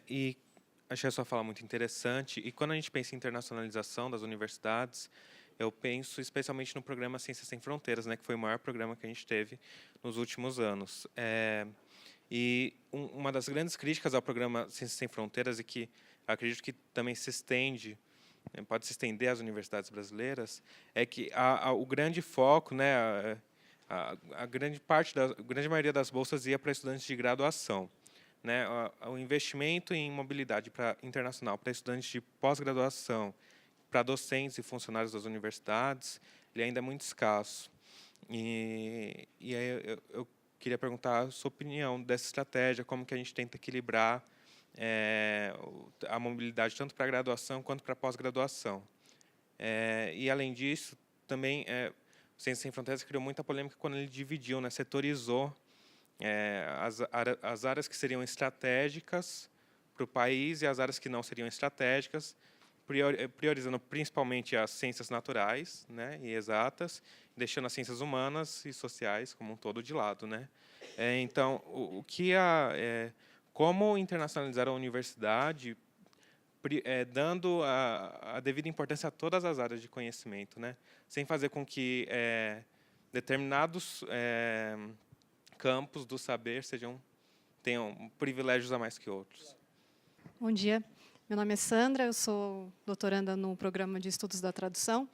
E achei a sua fala muito interessante. E quando a gente pensa em internacionalização das universidades, eu penso especialmente no programa Ciências Sem Fronteiras, né, que foi o maior programa que a gente teve nos últimos anos. E uma das grandes críticas ao programa Ciências Sem Fronteiras, e que acredito que também pode se estender às universidades brasileiras, é que o grande foco, né, a grande maioria das bolsas ia para estudantes de graduação. Né? O investimento em mobilidade internacional para estudantes de pós-graduação, para docentes e funcionários das universidades, ele ainda é muito escasso. E aí eu queria perguntar a sua opinião dessa estratégia, como que a gente tenta equilibrar a mobilidade tanto para a graduação quanto para a pós-graduação. E, além disso, também, o Ciências Sem Fronteiras criou muita polêmica quando ele dividiu, né, setorizou as áreas que seriam estratégicas para o país e as áreas que não seriam estratégicas, priorizando principalmente as ciências naturais, né, e exatas, deixando as ciências humanas e sociais como um todo de lado, né? Então, como internacionalizar a universidade, dando a devida importância a todas as áreas de conhecimento, né? Sem fazer com que determinados campos do saber tenham privilégios a mais que outros. Bom dia, meu nome é Sandra, eu sou doutoranda no programa de estudos da tradução,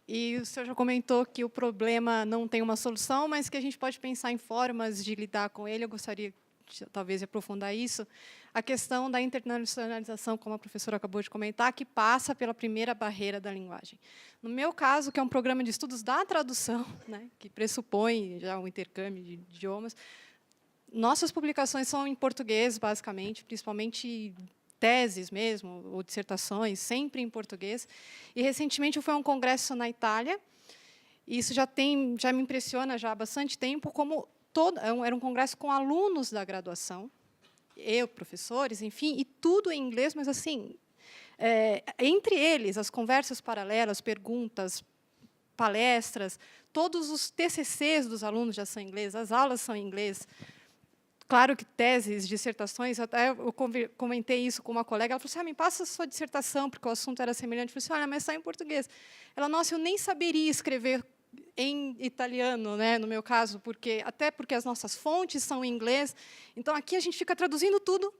e o senhor já comentou que o problema não tem uma solução, mas que a gente pode pensar em formas de lidar com ele. Eu gostaria talvez de aprofundar isso, a questão da internacionalização, como a professora acabou de comentar, que passa pela primeira barreira da linguagem. No meu caso, que é um programa de estudos da tradução, né, que pressupõe já um intercâmbio de idiomas, nossas publicações são em português, basicamente, principalmente teses mesmo, ou dissertações, sempre em português. E, recentemente, eu fui a um congresso na Itália, e isso já me impressiona já há bastante tempo, como era um congresso com alunos da graduação, professores, enfim, e tudo em inglês, mas, assim, entre eles, as conversas paralelas, perguntas, palestras, todos os TCCs dos alunos já são em inglês, as aulas são em inglês. Claro que teses, dissertações, até eu comentei isso com uma colega, ela falou assim, me passa a sua dissertação, porque o assunto era semelhante. Eu falei assim, olha, mas está em português. Ela, nossa, eu nem saberia escrever em italiano, né, no meu caso, até porque as nossas fontes são em inglês. Então, aqui a gente fica traduzindo tudo,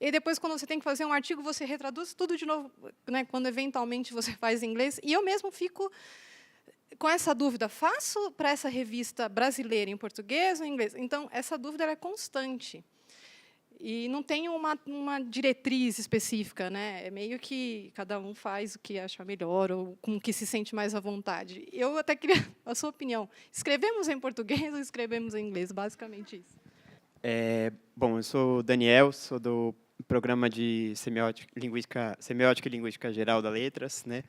e depois, quando você tem que fazer um artigo, você retraduz tudo de novo, né, quando, eventualmente, você faz em inglês. E eu mesmo fico com essa dúvida, faço para essa revista brasileira em português ou em inglês? Então, essa dúvida é constante. E não tem uma diretriz específica, né? É meio que cada um faz o que acha melhor ou com o que se sente mais à vontade. Eu até queria a sua opinião. Escrevemos em português ou escrevemos em inglês? Basicamente isso. Bom, eu sou Daniel, sou do programa de Semiótica e Linguística Geral da Letras, né?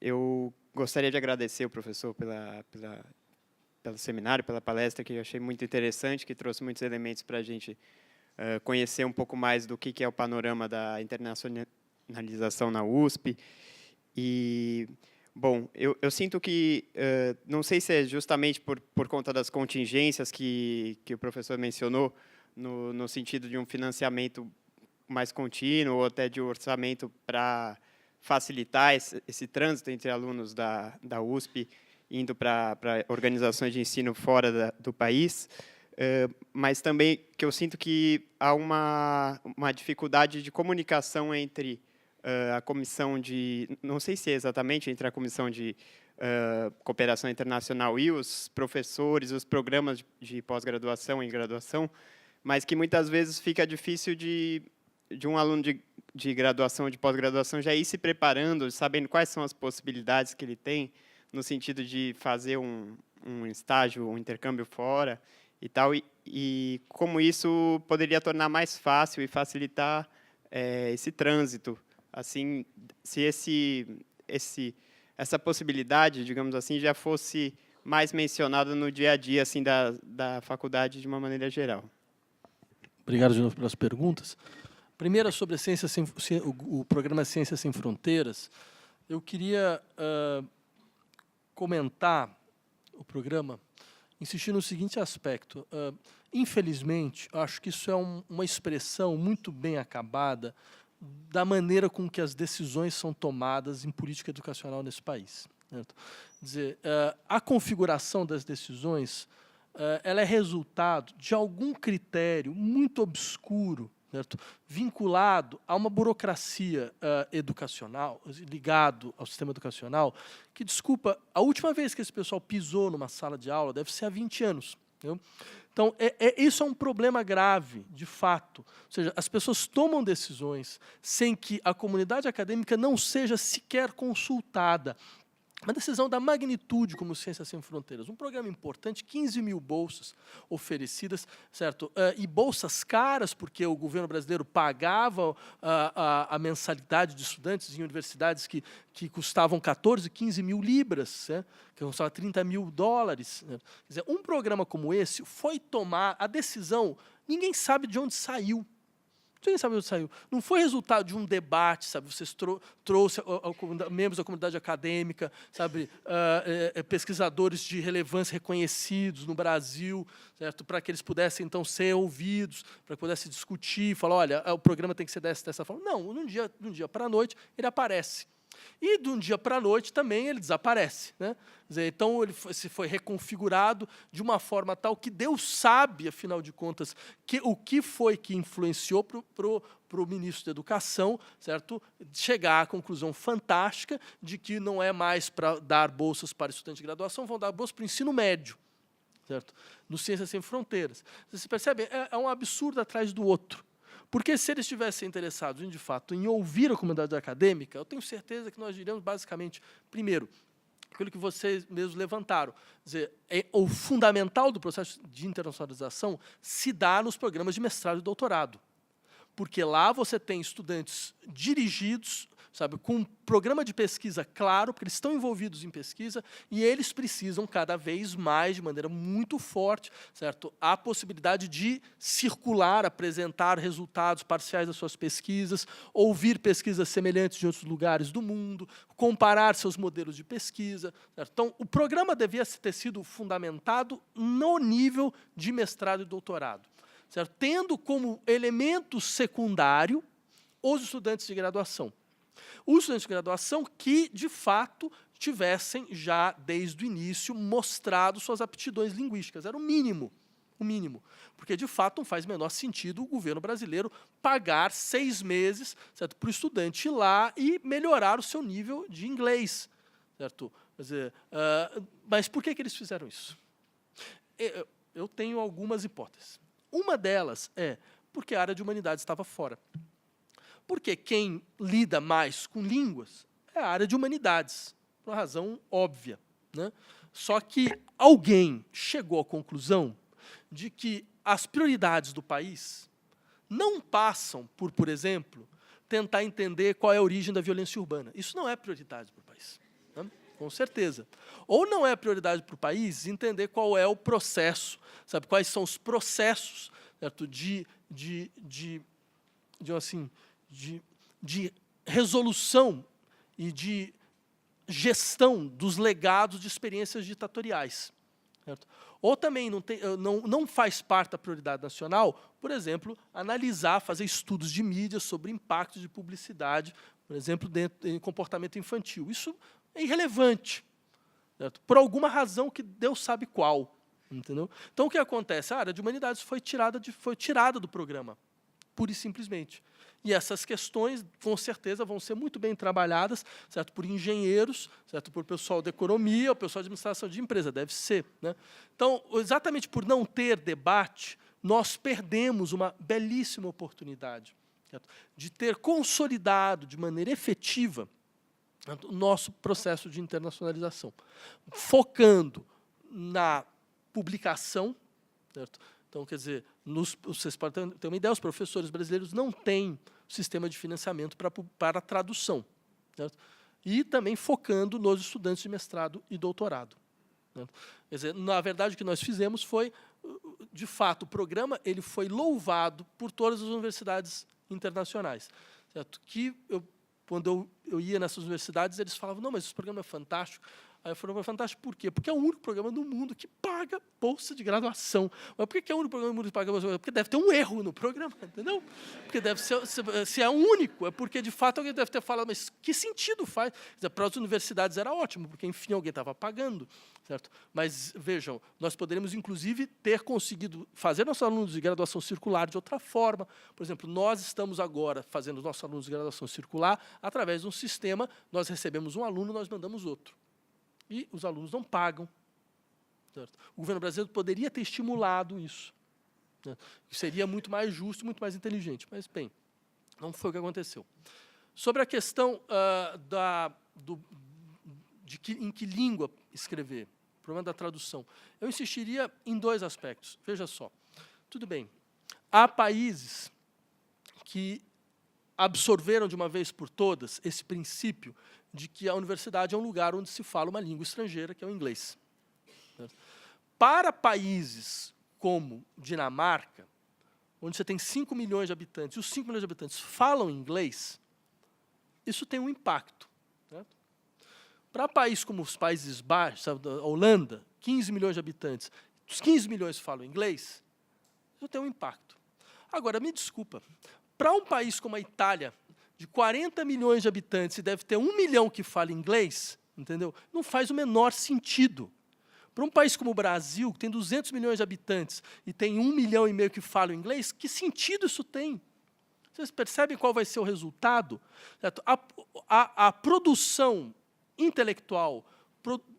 Eu gostaria de agradecer o professor pelo seminário, pela palestra, que eu achei muito interessante, que trouxe muitos elementos para a gente conhecer um pouco mais do que é o panorama da internacionalização na USP. E, bom, eu sinto que, não sei se é justamente por conta das contingências que o professor mencionou, no sentido de um financiamento mais contínuo, ou até de um orçamento para facilitar esse trânsito entre alunos da USP indo para organizações de ensino fora do país, mas também que eu sinto que há uma dificuldade de comunicação entre a comissão não sei se é exatamente entre a comissão de cooperação internacional e os professores, os programas de pós-graduação e graduação, mas que muitas vezes fica difícil de um aluno de graduação, de pós-graduação, já ir se preparando, sabendo quais são as possibilidades que ele tem, no sentido de fazer um estágio, um intercâmbio fora e tal, e como isso poderia tornar mais fácil e facilitar esse trânsito. Assim, se essa possibilidade, digamos assim, já fosse mais mencionada no dia a dia assim, da faculdade de uma maneira geral. Obrigado de novo pelas perguntas. Primeiro, sobre o programa Ciências Sem Fronteiras, eu queria comentar o programa, insistindo no seguinte aspecto. Infelizmente, acho que isso é uma expressão muito bem acabada da maneira com que as decisões são tomadas em política educacional nesse país. Certo? Quer dizer, a configuração das decisões ela é resultado de algum critério muito obscuro, certo? Vinculado a uma burocracia educacional, ligado ao sistema educacional, que, desculpa, a última vez que esse pessoal pisou numa sala de aula deve ser há 20 anos. Entendeu? Então, isso é um problema grave, de fato. Ou seja, as pessoas tomam decisões sem que a comunidade acadêmica não seja sequer consultada. uma decisão da magnitude como Ciências Sem Fronteiras. Um programa importante, 15 mil bolsas oferecidas, certo? E bolsas caras, porque o governo brasileiro pagava a mensalidade de estudantes em universidades que custavam 14, 15 mil libras, né? Que custavam 30 mil dólares. Né? Quer dizer, um programa como esse foi tomar a decisão, ninguém sabe de onde saiu. Ninguém sabe onde saiu. Não foi resultado de um debate, sabe? Vocês trouxe membros da comunidade acadêmica, sabe? Pesquisadores de relevância reconhecidos no Brasil, certo? Para que eles pudessem então ser ouvidos, para que pudessem discutir, falar, olha, o programa tem que ser dessa forma. Não, de um dia para a noite ele aparece. E de um dia para a noite também ele desaparece. Né? Quer dizer, então ele foi reconfigurado de uma forma tal que Deus sabe, afinal de contas, o que foi que influenciou para o ministro da Educação, certo? Chegar à conclusão fantástica de que não é mais para dar bolsas para estudantes de graduação, vão dar bolsas para o ensino médio, certo? No Ciências Sem Fronteiras. Vocês percebem? É um absurdo atrás do outro. Porque se eles estivessem interessados, de fato, em ouvir a comunidade acadêmica, eu tenho certeza que nós diríamos, basicamente, primeiro, aquilo que vocês mesmos levantaram, quer dizer, o fundamental do processo de internacionalização se dá nos programas de mestrado e doutorado. Porque lá você tem estudantes dirigidos, sabe, com um programa de pesquisa claro, porque eles estão envolvidos em pesquisa, e eles precisam cada vez mais, de maneira muito forte, certo, a possibilidade de circular, apresentar resultados parciais das suas pesquisas, ouvir pesquisas semelhantes de outros lugares do mundo, comparar seus modelos de pesquisa. Certo? Então, o programa devia ter sido fundamentado no nível de mestrado e doutorado, certo? Tendo como elemento secundário os estudantes de graduação. Os estudantes de graduação que, de fato, tivessem já, desde o início, mostrado suas aptidões linguísticas. Era o mínimo. Porque, de fato, não faz o menor sentido o governo brasileiro pagar 6 meses para o estudante ir lá e melhorar o seu nível de inglês. Certo? Quer dizer, mas por que eles fizeram isso? Eu tenho algumas hipóteses. Uma delas é porque a área de humanidades estava fora. Porque quem lida mais com línguas é a área de humanidades, por uma razão óbvia. Né? Só que alguém chegou à conclusão de que as prioridades do país não passam por exemplo, tentar entender qual é a origem da violência urbana. Isso não é prioridade para o país, né? Com certeza. Ou não é prioridade para o país entender qual é o processo, sabe, quais são os processos, certo, de resolução e de gestão dos legados de experiências ditatoriais. Certo? Ou também não faz parte da prioridade nacional, por exemplo, analisar, fazer estudos de mídia sobre impactos de publicidade, por exemplo, em comportamento infantil. Isso é irrelevante, certo? Por alguma razão que Deus sabe qual. Entendeu? Então, o que acontece? A área de humanidades foi tirada do programa, pura e simplesmente. E essas questões, com certeza, vão ser muito bem trabalhadas, certo, por engenheiros, certo, por pessoal de economia, o pessoal de administração de empresa, deve ser. Né? Então, exatamente por não ter debate, nós perdemos uma belíssima oportunidade, certo, de ter consolidado de maneira efetiva, certo, o nosso processo de internacionalização, focando na publicação, certo? Então, quer dizer, vocês podem ter uma ideia, os professores brasileiros não têm sistema de financiamento para a tradução, certo? E também focando nos estudantes de mestrado e doutorado. Certo? Quer dizer, na verdade, o que nós fizemos foi, de fato, o programa ele foi louvado por todas as universidades internacionais. Certo? Que quando eu ia nessas universidades, eles falavam, não, mas esse programa é fantástico. Aí eu falei, fantástico por quê? Porque é o único programa do mundo que paga bolsa de graduação. Mas por que é o único programa do mundo que paga bolsa de graduação? Porque deve ter um erro no programa, entendeu? Porque deve ser, se é único, é porque, de fato, alguém deve ter falado, mas que sentido faz? Quer dizer, para as universidades era ótimo, porque, enfim, alguém estava pagando, certo? Mas, vejam, nós poderíamos, inclusive, ter conseguido fazer nossos alunos de graduação circular de outra forma. Por exemplo, nós estamos agora fazendo os nossos alunos de graduação circular através de um sistema, nós recebemos um aluno, nós mandamos outro. E os alunos não pagam. Certo? O governo brasileiro poderia ter estimulado isso. Né? Seria muito mais justo, muito mais inteligente. Mas, bem, não foi o que aconteceu. Sobre a questão em que língua escrever, o problema da tradução. Eu insistiria em 2 aspectos. Veja só. Tudo bem. Há países que absorveram de uma vez por todas esse princípio de que a universidade é um lugar onde se fala uma língua estrangeira, que é o inglês. Para países como Dinamarca, onde você tem 5 milhões de habitantes, e os 5 milhões de habitantes falam inglês, isso tem um impacto. Certo? Para países como os Países Baixos, a Holanda, 15 milhões de habitantes, os 15 milhões falam inglês, isso tem um impacto. Agora, me desculpa, para um país como a Itália, de 40 milhões de habitantes, e deve ter 1 milhão que fala inglês, entendeu? Não faz o menor sentido. Para um país como o Brasil, que tem 200 milhões de habitantes, e tem 1,5 milhão que falam inglês, que sentido isso tem? Vocês percebem qual vai ser o resultado? Certo? A produção intelectual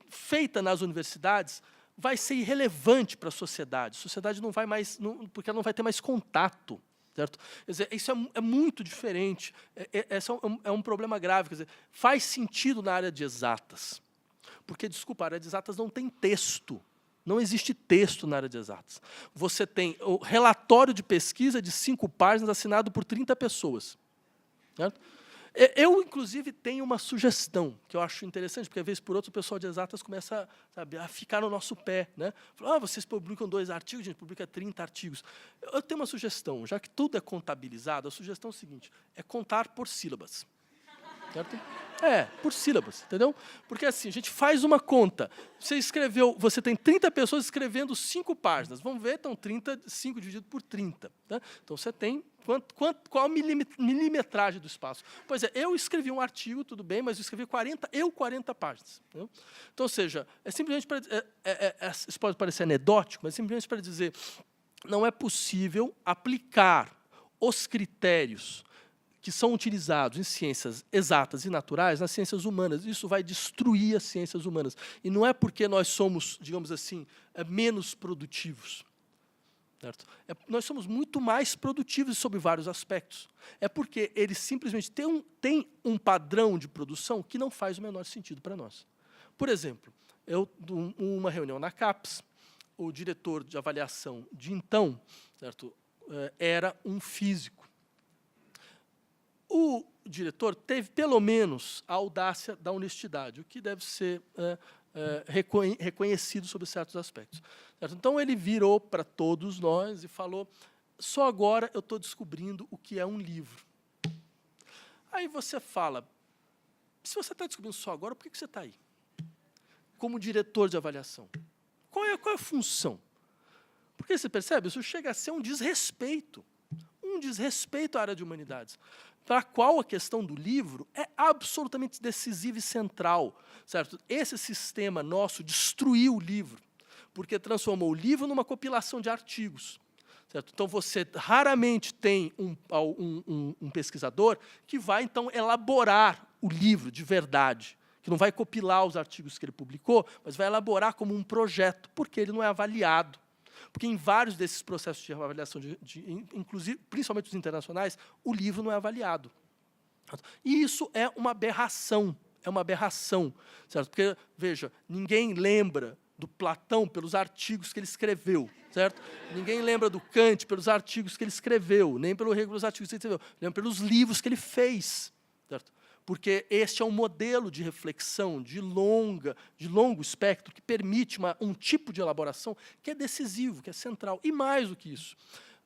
feita nas universidades vai ser irrelevante para a sociedade. A sociedade não vai mais, porque ela não vai ter mais contato. Certo? Quer dizer, isso é muito diferente. Esse é um problema grave. Quer dizer, faz sentido na área de exatas. Porque, desculpa, a área de exatas não tem texto. Não existe texto na área de exatas. Você tem o relatório de pesquisa de 5 páginas assinado por 30 pessoas. Certo? Eu, inclusive, tenho uma sugestão que eu acho interessante, porque, vez por outra, o pessoal de exatas começa, sabe, a ficar no nosso pé. Né? Fala, vocês publicam 2 artigos, a gente publica 30 artigos. Eu tenho uma sugestão, já que tudo é contabilizado, a sugestão é o seguinte, é contar por sílabas. Certo? Por sílabas, entendeu? Porque assim, a gente faz uma conta. Você tem 30 pessoas escrevendo 5 páginas. Vamos ver, então 5 dividido por 30. Tá? Então você tem qual a milimetragem do espaço? Pois é, eu escrevi um artigo, tudo bem, mas eu escrevi 40 páginas. Entendeu? Então, ou seja, é simplesmente para isso pode parecer anedótico, mas é simplesmente para dizer, não é possível aplicar os critérios que são utilizados em ciências exatas e naturais nas ciências humanas. Isso vai destruir as ciências humanas. E não é porque nós somos, digamos assim, menos produtivos. Certo? Nós somos muito mais produtivos sob vários aspectos. É porque eles simplesmente têm um padrão de produção que não faz o menor sentido para nós. Por exemplo, uma reunião na CAPES, o diretor de avaliação de então, certo, era um físico. O diretor teve, pelo menos, a audácia da honestidade, o que deve ser reconhecido sobre certos aspectos. Certo? Então, ele virou para todos nós e falou, só agora eu estou descobrindo o que é um livro. Aí você fala, se você está descobrindo só agora, por que você está aí? Como diretor de avaliação. Qual é a função? Porque, você percebe, isso chega a ser um desrespeito à área de humanidades, para a qual a questão do livro é absolutamente decisiva e central. Certo? Esse sistema nosso destruiu o livro, porque transformou o livro numa compilação de artigos. Certo? Então, você raramente tem um pesquisador que vai, então, elaborar o livro de verdade, que não vai compilar os artigos que ele publicou, mas vai elaborar como um projeto, porque ele não é avaliado. Porque em vários desses processos de avaliação, inclusive, principalmente os internacionais, o livro não é avaliado. E isso é uma aberração. Certo? Porque, veja, ninguém lembra do Platão pelos artigos que ele escreveu. Certo? Ninguém lembra do Kant pelos artigos que ele escreveu, nem pelos artigos que ele escreveu, lembra pelos livros que ele fez. Certo? Porque este é um modelo de reflexão de longo espectro que permite um tipo de elaboração que é decisivo, que é central. E mais do que isso,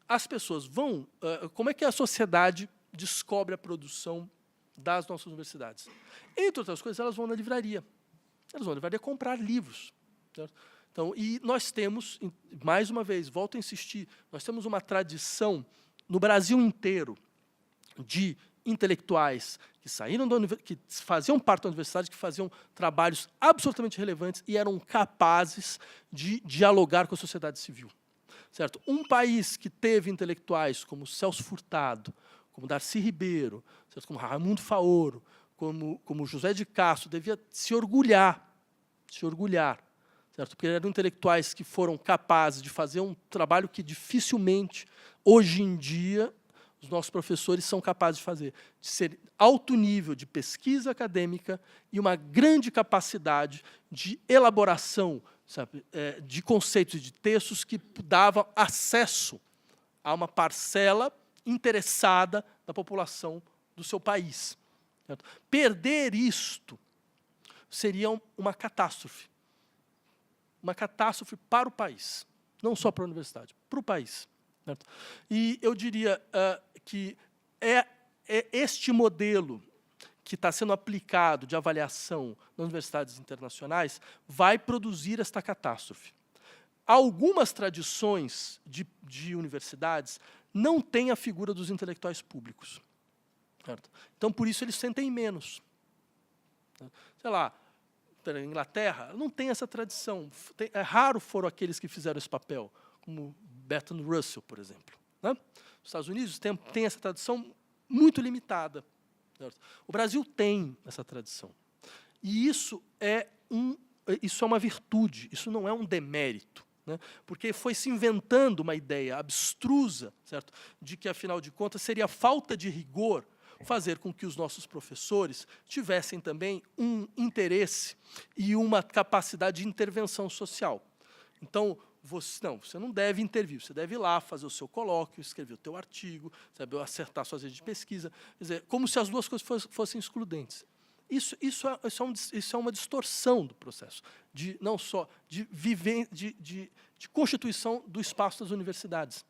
as pessoas vão... como é que a sociedade descobre a produção das nossas universidades? Entre outras coisas, elas vão na livraria. Elas vão na livraria comprar livros. Certo? Então, e nós temos, mais uma vez, volto a insistir, nós temos uma tradição no Brasil inteiro de intelectuais que saíram que faziam parte da universidade, que faziam trabalhos absolutamente relevantes e eram capazes de dialogar com a sociedade civil. Certo? Um país que teve intelectuais como Celso Furtado, como Darcy Ribeiro, certo? Como Raimundo Faoro, como José de Castro, devia se orgulhar, certo? Porque eram intelectuais que foram capazes de fazer um trabalho que dificilmente, hoje em dia, os nossos professores são capazes de fazer, de ser alto nível de pesquisa acadêmica e uma grande capacidade de elaboração, sabe, de conceitos e de textos que davam acesso a uma parcela interessada da população do seu país. Certo? Perder isto seria uma catástrofe. Uma catástrofe para o país, não só para a universidade, para o país. Certo? E eu diria que é este modelo que está sendo aplicado de avaliação nas universidades internacionais vai produzir esta catástrofe. Algumas tradições de universidades não têm a figura dos intelectuais públicos. Certo? Então, por isso, eles sentem menos. Sei lá, na Inglaterra não tem essa tradição. É raro foram aqueles que fizeram esse papel, como Bertrand Russell, por exemplo. Né? Os Estados Unidos têm essa tradição muito limitada. Certo? O Brasil tem essa tradição. E isso é uma virtude, isso não é um demérito. Né? Porque foi se inventando uma ideia abstrusa, certo? De que, afinal de contas, seria falta de rigor fazer com que os nossos professores tivessem também um interesse e uma capacidade de intervenção social. Então, você não deve intervir, você deve ir lá fazer o seu colóquio, escrever o teu artigo, sabe, acertar suas redes de pesquisa, quer dizer, como se as duas coisas fossem excludentes. Isso é uma distorção do processo, não só de constituição do espaço das universidades.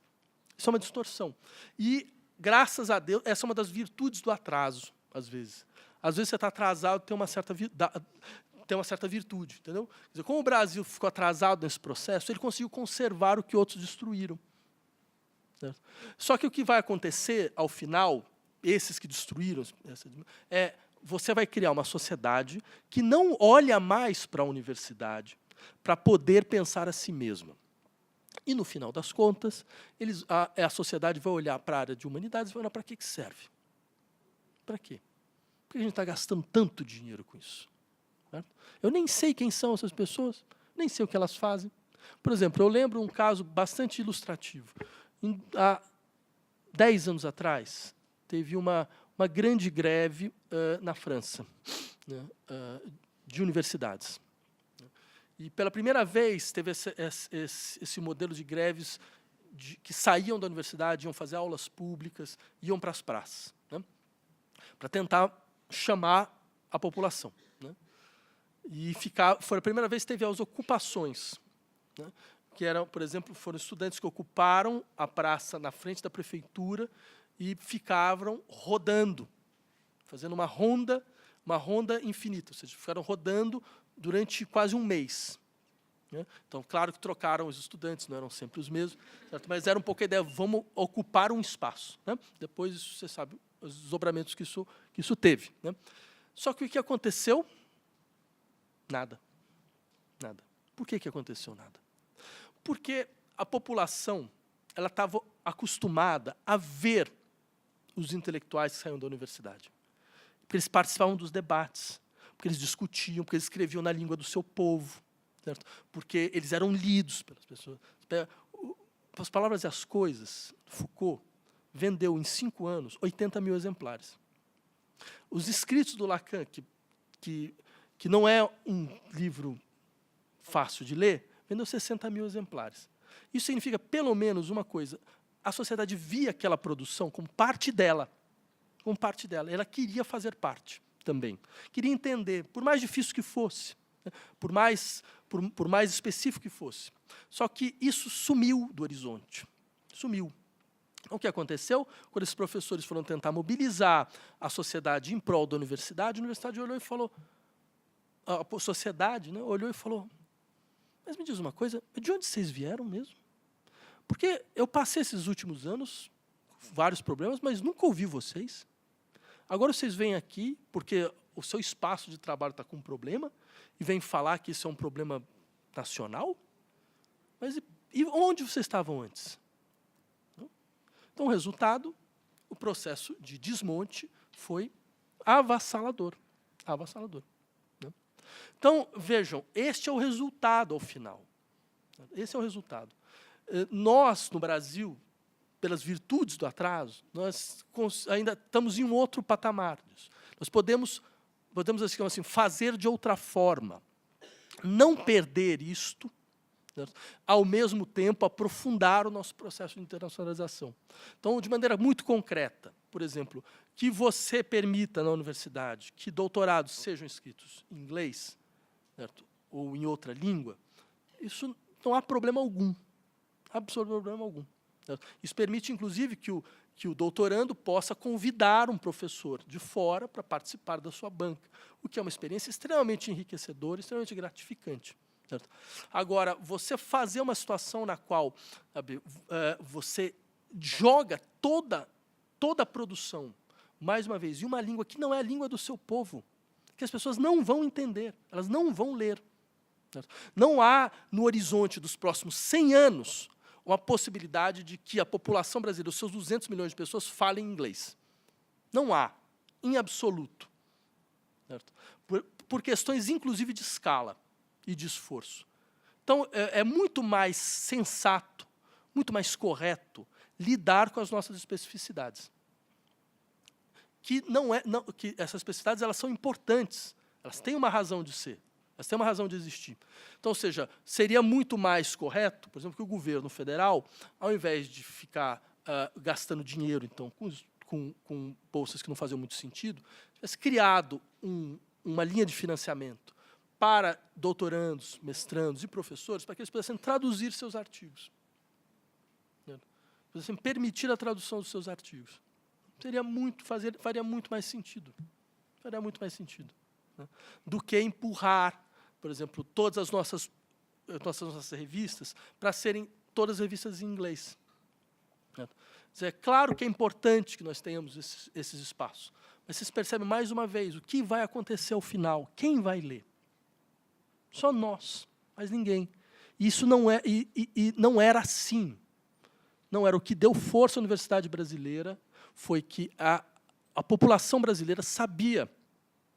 Isso é uma distorção. E, graças a Deus, essa é uma das virtudes do atraso, às vezes. Às vezes você está atrasado, tem uma certa virtude, entendeu? Quer dizer, como o Brasil ficou atrasado nesse processo, ele conseguiu conservar o que outros destruíram. Certo? Só que o que vai acontecer, ao final, esses que destruíram, você vai criar uma sociedade que não olha mais para a universidade para poder pensar a si mesma. E, no final das contas, a sociedade vai olhar para a área de humanidades e vai olhar para que serve. Para quê? Por que a gente está gastando tanto dinheiro com isso? Certo? Eu nem sei quem são essas pessoas, nem sei o que elas fazem. Por exemplo, eu lembro um caso bastante ilustrativo. Há 10 anos atrás, teve uma grande greve na França, né, de universidades. E, pela primeira vez, teve esse modelo de greves que saíam da universidade, iam fazer aulas públicas, iam para as praças, né, para tentar chamar a população. Né, e foi a primeira vez que teve as ocupações, né, que eram, por exemplo, foram estudantes que ocuparam a praça na frente da prefeitura e ficavam rodando, fazendo uma ronda infinita, ou seja, ficaram rodando durante quase um mês. Né? Então, claro que trocaram os estudantes, não eram sempre os mesmos, certo? Mas era um pouco a ideia, vamos ocupar um espaço. Né? Depois, você sabe, os desdobramentos que isso teve. Né? Só que o que aconteceu? Nada. Nada. Por que aconteceu nada? Porque a população estava acostumada a ver os intelectuais que saíam da universidade. Porque eles participavam dos debates, porque eles discutiam, porque eles escreviam na língua do seu povo, certo? Porque eles eram lidos pelas pessoas. As Palavras e as Coisas, Foucault, vendeu em 5 anos 80 mil exemplares. Os escritos do Lacan, que não é um livro fácil de ler, vendeu 60 mil exemplares. Isso significa, pelo menos, uma coisa: a sociedade via aquela produção como parte dela. Como parte dela. Ela queria fazer parte também. Queria entender, por mais difícil que fosse, né, por mais específico que fosse. Só que isso sumiu do horizonte. Sumiu. Então, o que aconteceu? Quando esses professores foram tentar mobilizar a sociedade em prol da universidade, a universidade olhou e falou, a sociedade, né, olhou e falou, mas me diz uma coisa, de onde vocês vieram mesmo? Porque eu passei esses últimos anos vários problemas, mas nunca ouvi vocês. Agora vocês vêm aqui porque o seu espaço de trabalho está com um problema e vêm falar que isso é um problema nacional? Mas e onde vocês estavam antes? Então, o resultado, o processo de desmonte foi avassalador. Avassalador. Né? Então, vejam, este é o resultado ao final. Esse é o resultado. Nós, no Brasil, pelas virtudes do atraso, nós ainda estamos em um outro patamar disso. Nós podemos assim, fazer de outra forma, não perder isto, certo? Ao mesmo tempo aprofundar o nosso processo de internacionalização. Então, de maneira muito concreta, por exemplo, que você permita na universidade que doutorados sejam escritos em inglês, certo? Ou em outra língua, isso não há problema algum, absolutamente problema algum. Certo? Isso permite, inclusive, que o doutorando possa convidar um professor de fora para participar da sua banca, o que é uma experiência extremamente enriquecedora, extremamente gratificante. Certo? Agora, você fazer uma situação na qual, sabe, você joga toda a produção, mais uma vez, em uma língua que não é a língua do seu povo, que as pessoas não vão entender, elas não vão ler. Certo? Não há, no horizonte dos próximos 100 anos, uma possibilidade de que a população brasileira, os seus 200 milhões de pessoas, falem inglês. Não há, em absoluto. Certo? Por questões, inclusive, de escala e de esforço. Então, é muito mais sensato, muito mais correto lidar com as nossas especificidades. Que essas especificidades, elas são importantes, elas têm uma razão de ser, elas têm uma razão de existir. Então, ou seja, seria muito mais correto, por exemplo, que o governo federal, ao invés de ficar gastando dinheiro então, com bolsas que não faziam muito sentido, tivesse criado uma linha de financiamento para doutorandos, mestrandos e professores, para que eles pudessem traduzir seus artigos. Pudessem permitir a tradução dos seus artigos. Faria muito mais sentido. Faria muito mais sentido, né? Do que empurrar, por exemplo, todas as nossas revistas para serem todas revistas em inglês. Né? É claro que é importante que nós tenhamos esses espaços, mas vocês percebem mais uma vez o que vai acontecer ao final, quem vai ler? Só nós, mas ninguém. Isso não era assim. Não era. O que deu força à universidade brasileira foi que a população brasileira sabia,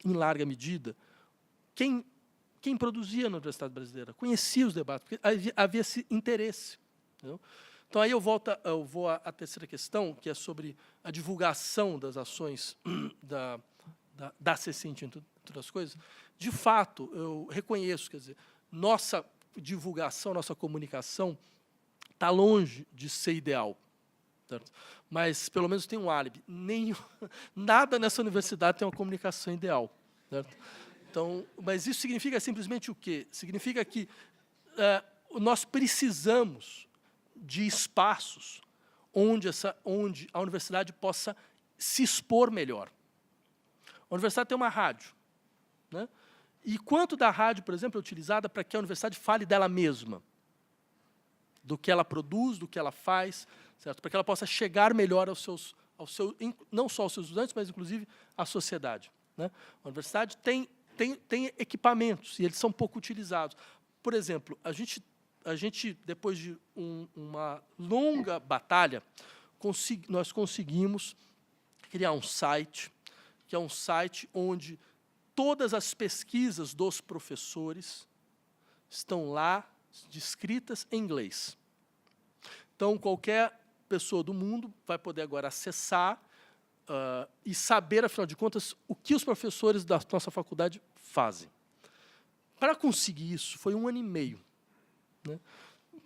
em larga medida, quem produzia na universidade brasileira, conhecia os debates, porque havia esse interesse. Entendeu? Então, aí eu vou à terceira questão, que é sobre a divulgação das ações da CCINT, entre outras coisas. De fato, eu reconheço, quer dizer, nossa divulgação, nossa comunicação está longe de ser ideal. Certo? Mas, pelo menos, tem um álibi. Nada nessa universidade tem uma comunicação ideal. Certo? Então, mas isso significa simplesmente o quê? Significa que nós precisamos de espaços onde a universidade possa se expor melhor. A universidade tem uma rádio, né? E quanto da rádio, por exemplo, é utilizada para que a universidade fale dela mesma, do que ela produz, do que ela faz, certo? Para que ela possa chegar melhor não só aos seus estudantes, mas, inclusive, à sociedade. Né? A universidade tem equipamentos, e eles são pouco utilizados. Por exemplo, a gente depois de uma longa batalha, nós conseguimos criar um site, que é um site onde todas as pesquisas dos professores estão lá, descritas em inglês. Então, qualquer pessoa do mundo vai poder agora acessar e saber, afinal de contas, o que os professores da nossa faculdade fazem. Para conseguir isso, foi 1 ano e meio. Né?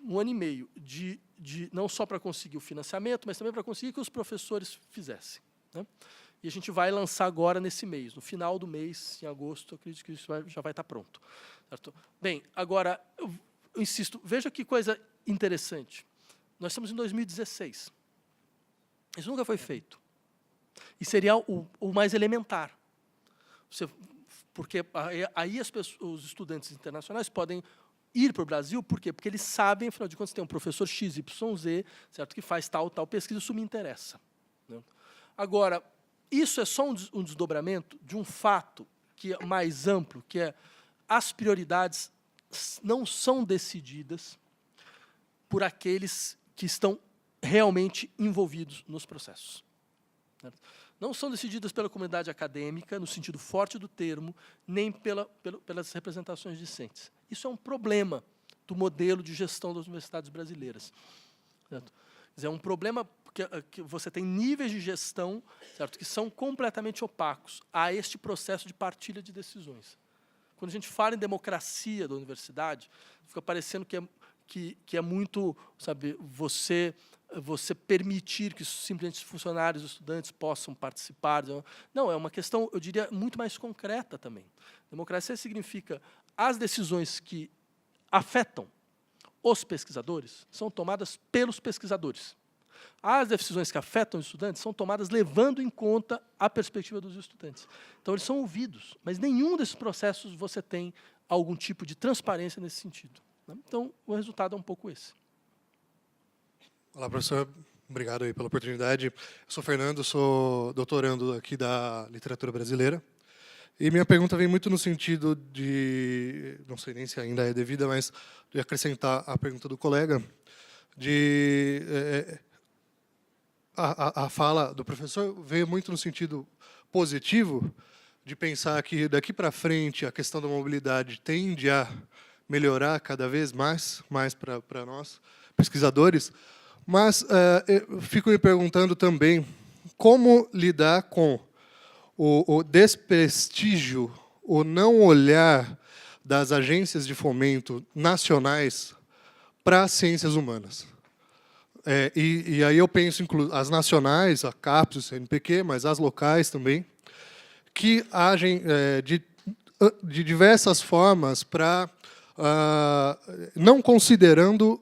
1 ano e meio não só para conseguir o financiamento, mas também para conseguir que os professores fizessem. Né? E a gente vai lançar agora nesse mês, no final do mês, em agosto, eu acredito que isso já vai estar pronto. Certo? Bem, agora, eu insisto, veja que coisa interessante. Nós estamos em 2016. Isso nunca foi feito. E seria o mais elementar. Porque aí os estudantes internacionais podem ir para o Brasil, por quê? Porque eles sabem, afinal de contas, tem um professor XYZ, certo, que faz tal pesquisa, isso me interessa. Né? Agora, isso é só um desdobramento de um fato que é mais amplo, que é as prioridades não são decididas por aqueles que estão realmente envolvidos nos processos. Certo? Não são decididas pela comunidade acadêmica, no sentido forte do termo, nem pelas representações discentes. Isso é um problema do modelo de gestão das universidades brasileiras. Certo? dizer, é um problema que você tem níveis de gestão, certo, que são completamente opacos a este processo de partilha de decisões. Quando a gente fala em democracia da universidade, fica parecendo que é muito, sabe, você permitir que simplesmente os funcionários, os estudantes possam participar. Não, é uma questão, eu diria, muito mais concreta também. Democracia significa as decisões que afetam os pesquisadores são tomadas pelos pesquisadores. As decisões que afetam os estudantes são tomadas levando em conta a perspectiva dos estudantes. Então, eles são ouvidos, mas nenhum desses processos você tem algum tipo de transparência nesse sentido, né? Então, o resultado é um pouco esse. Olá, professor. Obrigado aí pela oportunidade. Eu sou Fernando, sou doutorando aqui da literatura brasileira. E minha pergunta vem muito no sentido de, não sei nem se ainda é devida, mas de acrescentar a pergunta do colega, de a fala do professor veio muito no sentido positivo, de pensar que daqui para frente a questão da mobilidade tende a melhorar cada vez mais para nós, pesquisadores, mas eu fico me perguntando também como lidar com o desprestígio, o não olhar das agências de fomento nacionais para as ciências humanas. E aí eu penso as nacionais, a CAPES, o CNPq, mas as locais também, que agem de diversas formas para, não considerando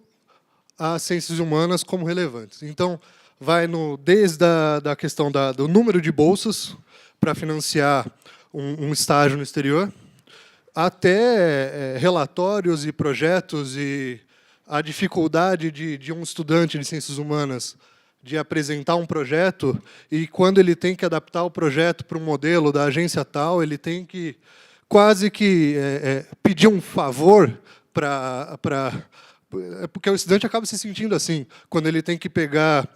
as ciências humanas como relevantes. Então, vai desde a questão do número de bolsas para financiar um estágio no exterior, até relatórios e projetos e a dificuldade de um estudante de ciências humanas de apresentar um projeto e, quando ele tem que adaptar o projeto para um modelo da agência tal, ele tem que quase que pedir um favor porque o estudante acaba se sentindo assim, quando ele tem que pegar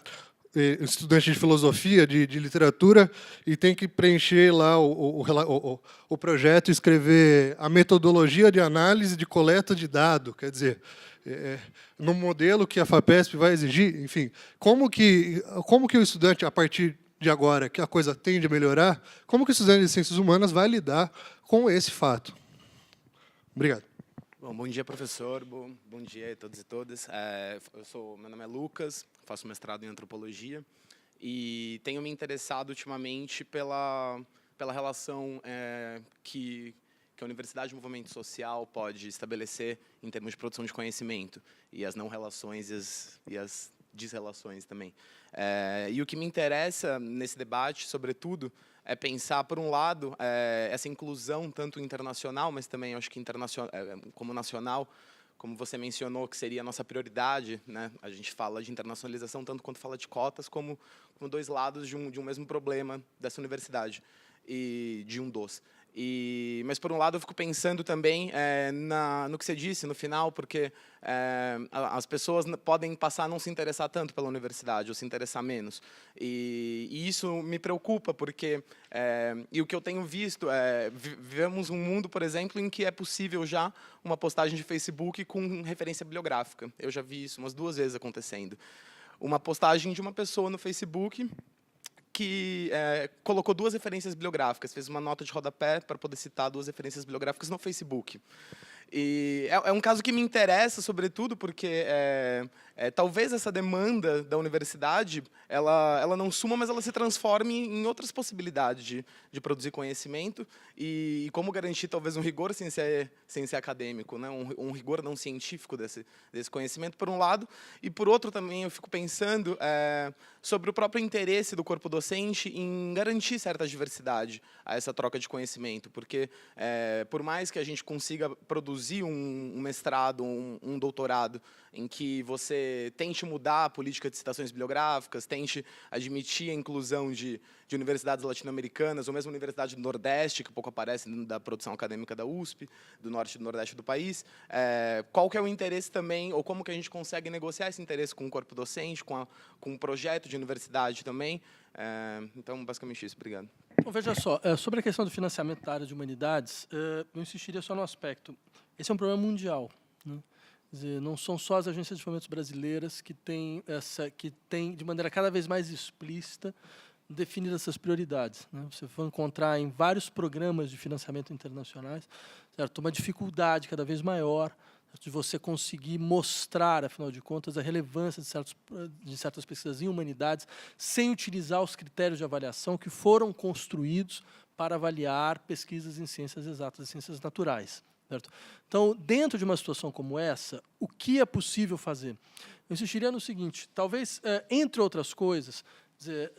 estudante de filosofia, de literatura, e tem que preencher lá o projeto e escrever a metodologia de análise de coleta de dado, quer dizer, no modelo que a FAPESP vai exigir, enfim, como que o estudante, a partir de agora, que a coisa tende a melhorar, como que o estudante de ciências humanas vai lidar com esse fato? Obrigado. Bom dia, professor. Bom dia a todos e todas. Meu nome é Lucas, faço mestrado em antropologia e tenho me interessado ultimamente pela relação que a universidade e o movimento social pode estabelecer em termos de produção de conhecimento e as não relações e as desrelações também. E o que me interessa nesse debate, sobretudo, é pensar, por um lado, essa inclusão tanto internacional, mas também, acho que como nacional, como você mencionou, que seria a nossa prioridade, né? A gente fala de internacionalização tanto quanto fala de cotas, como dois lados de um mesmo problema dessa universidade, e de um dos. Mas, por um lado, eu fico pensando também no que você disse no final, porque as pessoas podem passar a não se interessar tanto pela universidade, ou se interessar menos. E isso me preocupa, porque o que eu tenho visto vivemos um mundo, por exemplo, em que é possível já uma postagem de Facebook com referência bibliográfica. Eu já vi isso umas 2 vezes acontecendo. Uma postagem de uma pessoa no Facebook que colocou 2 referências bibliográficas, fez uma nota de rodapé para poder citar 2 referências bibliográficas no Facebook. E é um caso que me interessa, sobretudo, porque talvez essa demanda da universidade ela não suma, mas ela se transforme em outras possibilidades de produzir conhecimento e como garantir, talvez, um rigor sem ser acadêmico, né? Um rigor não científico desse conhecimento, por um lado, e, por outro, também eu fico pensando sobre o próprio interesse do corpo docente em garantir certa diversidade a essa troca de conhecimento, porque, por mais que a gente consiga produzir um mestrado, um doutorado, em que você tente mudar a política de citações bibliográficas, tente admitir a inclusão de universidades latino-americanas, ou mesmo universidade do Nordeste, que pouco aparece da produção acadêmica da USP, do Norte e do Nordeste do país, qual que é o interesse também, ou como que a gente consegue negociar esse interesse com o corpo docente, com um projeto de universidade também. Então, basicamente isso. Obrigado. Então, veja só, sobre a questão do financiamento da área de humanidades, eu insistiria só no aspecto. Esse é um problema mundial, né? Quer dizer, não são só as agências de fomentos brasileiras que têm de maneira cada vez mais explícita definir essas prioridades, né? Você vai encontrar em vários programas de financiamento internacionais, certo, uma dificuldade cada vez maior de você conseguir mostrar, afinal de contas, a relevância de certas pesquisas em humanidades sem utilizar os critérios de avaliação que foram construídos para avaliar pesquisas em ciências exatas e ciências naturais. Certo? Então, dentro de uma situação como essa, o que é possível fazer? Eu insistiria no seguinte, talvez, entre outras coisas,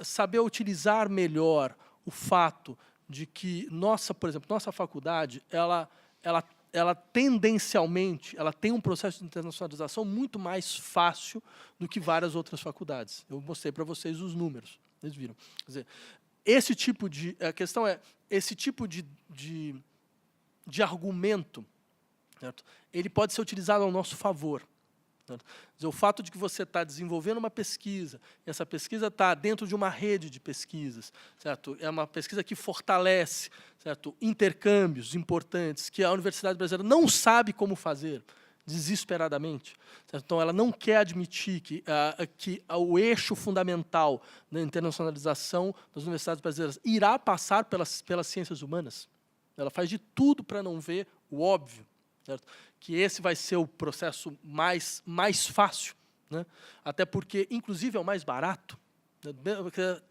saber utilizar melhor o fato de que por exemplo, nossa faculdade, ela tendencialmente, ela tem um processo de internacionalização muito mais fácil do que várias outras faculdades. Eu mostrei para vocês os números, vocês viram. Quer dizer, a questão é, esse tipo de argumento, certo? Ele pode ser utilizado ao nosso favor. Certo? Quer dizer, o fato de que você está desenvolvendo uma pesquisa, e essa pesquisa está dentro de uma rede de pesquisas, certo? É uma pesquisa que fortalece, certo, intercâmbios importantes que a Universidade Brasileira não sabe como fazer, desesperadamente. Certo? Então, ela não quer admitir que o eixo fundamental da internacionalização das universidades brasileiras irá passar pelas ciências humanas. Ela faz de tudo para não ver o óbvio, certo? Que esse vai ser o processo mais fácil, né? Até porque, inclusive, é o mais barato, né?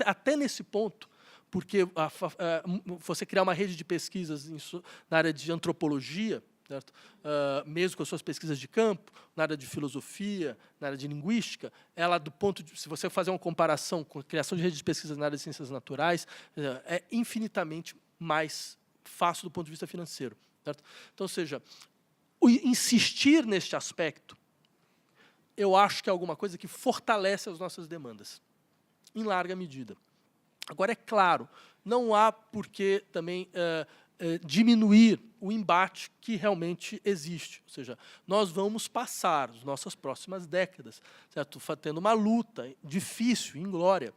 Até nesse ponto, porque você criar uma rede de pesquisas na área de antropologia, certo? Mesmo com as suas pesquisas de campo, na área de filosofia, na área de linguística, ela, se você fazer uma comparação com a criação de redes de pesquisa na área de ciências naturais, é infinitamente mais fácil do ponto de vista financeiro. Certo? Então, ou seja, insistir neste aspecto, eu acho que é alguma coisa que fortalece as nossas demandas, em larga medida. Agora, é claro, não há por que também diminuir o embate que realmente existe. Ou seja, nós vamos passar as nossas próximas décadas, certo, tendo uma luta difícil, inglória,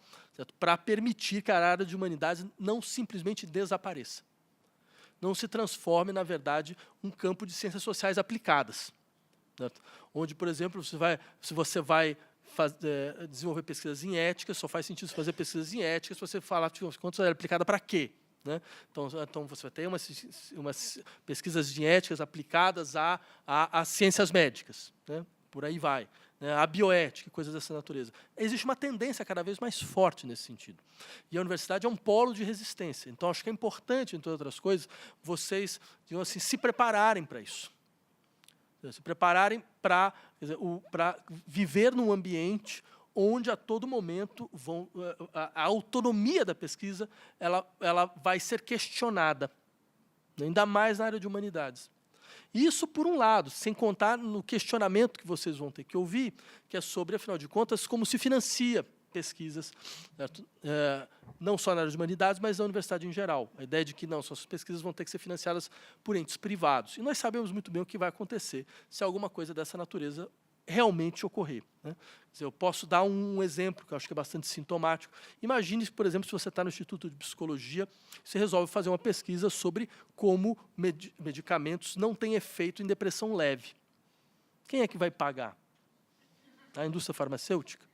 para permitir que a área de humanidades não simplesmente desapareça. Não se transforme, na verdade, um campo de ciências sociais aplicadas. Certo? Onde, por exemplo, se você vai desenvolver pesquisas em ética, só faz sentido fazer pesquisas em ética se você falar de quanto é aplicada para quê. Né? Então, você vai ter umas pesquisas de éticas aplicadas a ciências médicas. Né? Por aí vai. Né? A bioética, coisas dessa natureza. Existe uma tendência cada vez mais forte nesse sentido. E a universidade é um polo de resistência. Então, acho que é importante, entre outras coisas, vocês, digamos assim, se prepararem para isso. Se prepararem para viver num ambiente onde, a todo momento, a autonomia da pesquisa ela vai ser questionada, ainda mais na área de humanidades. Isso, por um lado, sem contar no questionamento que vocês vão ter que ouvir, que é sobre, afinal de contas, como se financia pesquisas, certo? Não só na área de humanidades, mas na universidade em geral. A ideia de que não, suas pesquisas vão ter que ser financiadas por entes privados. E nós sabemos muito bem o que vai acontecer se alguma coisa dessa natureza realmente ocorrer. Né? Quer dizer, eu posso dar um exemplo que eu acho que é bastante sintomático. Imagine, por exemplo, se você está no Instituto de Psicologia, você resolve fazer uma pesquisa sobre como medicamentos não têm efeito em depressão leve. Quem é que vai pagar? A indústria farmacêutica?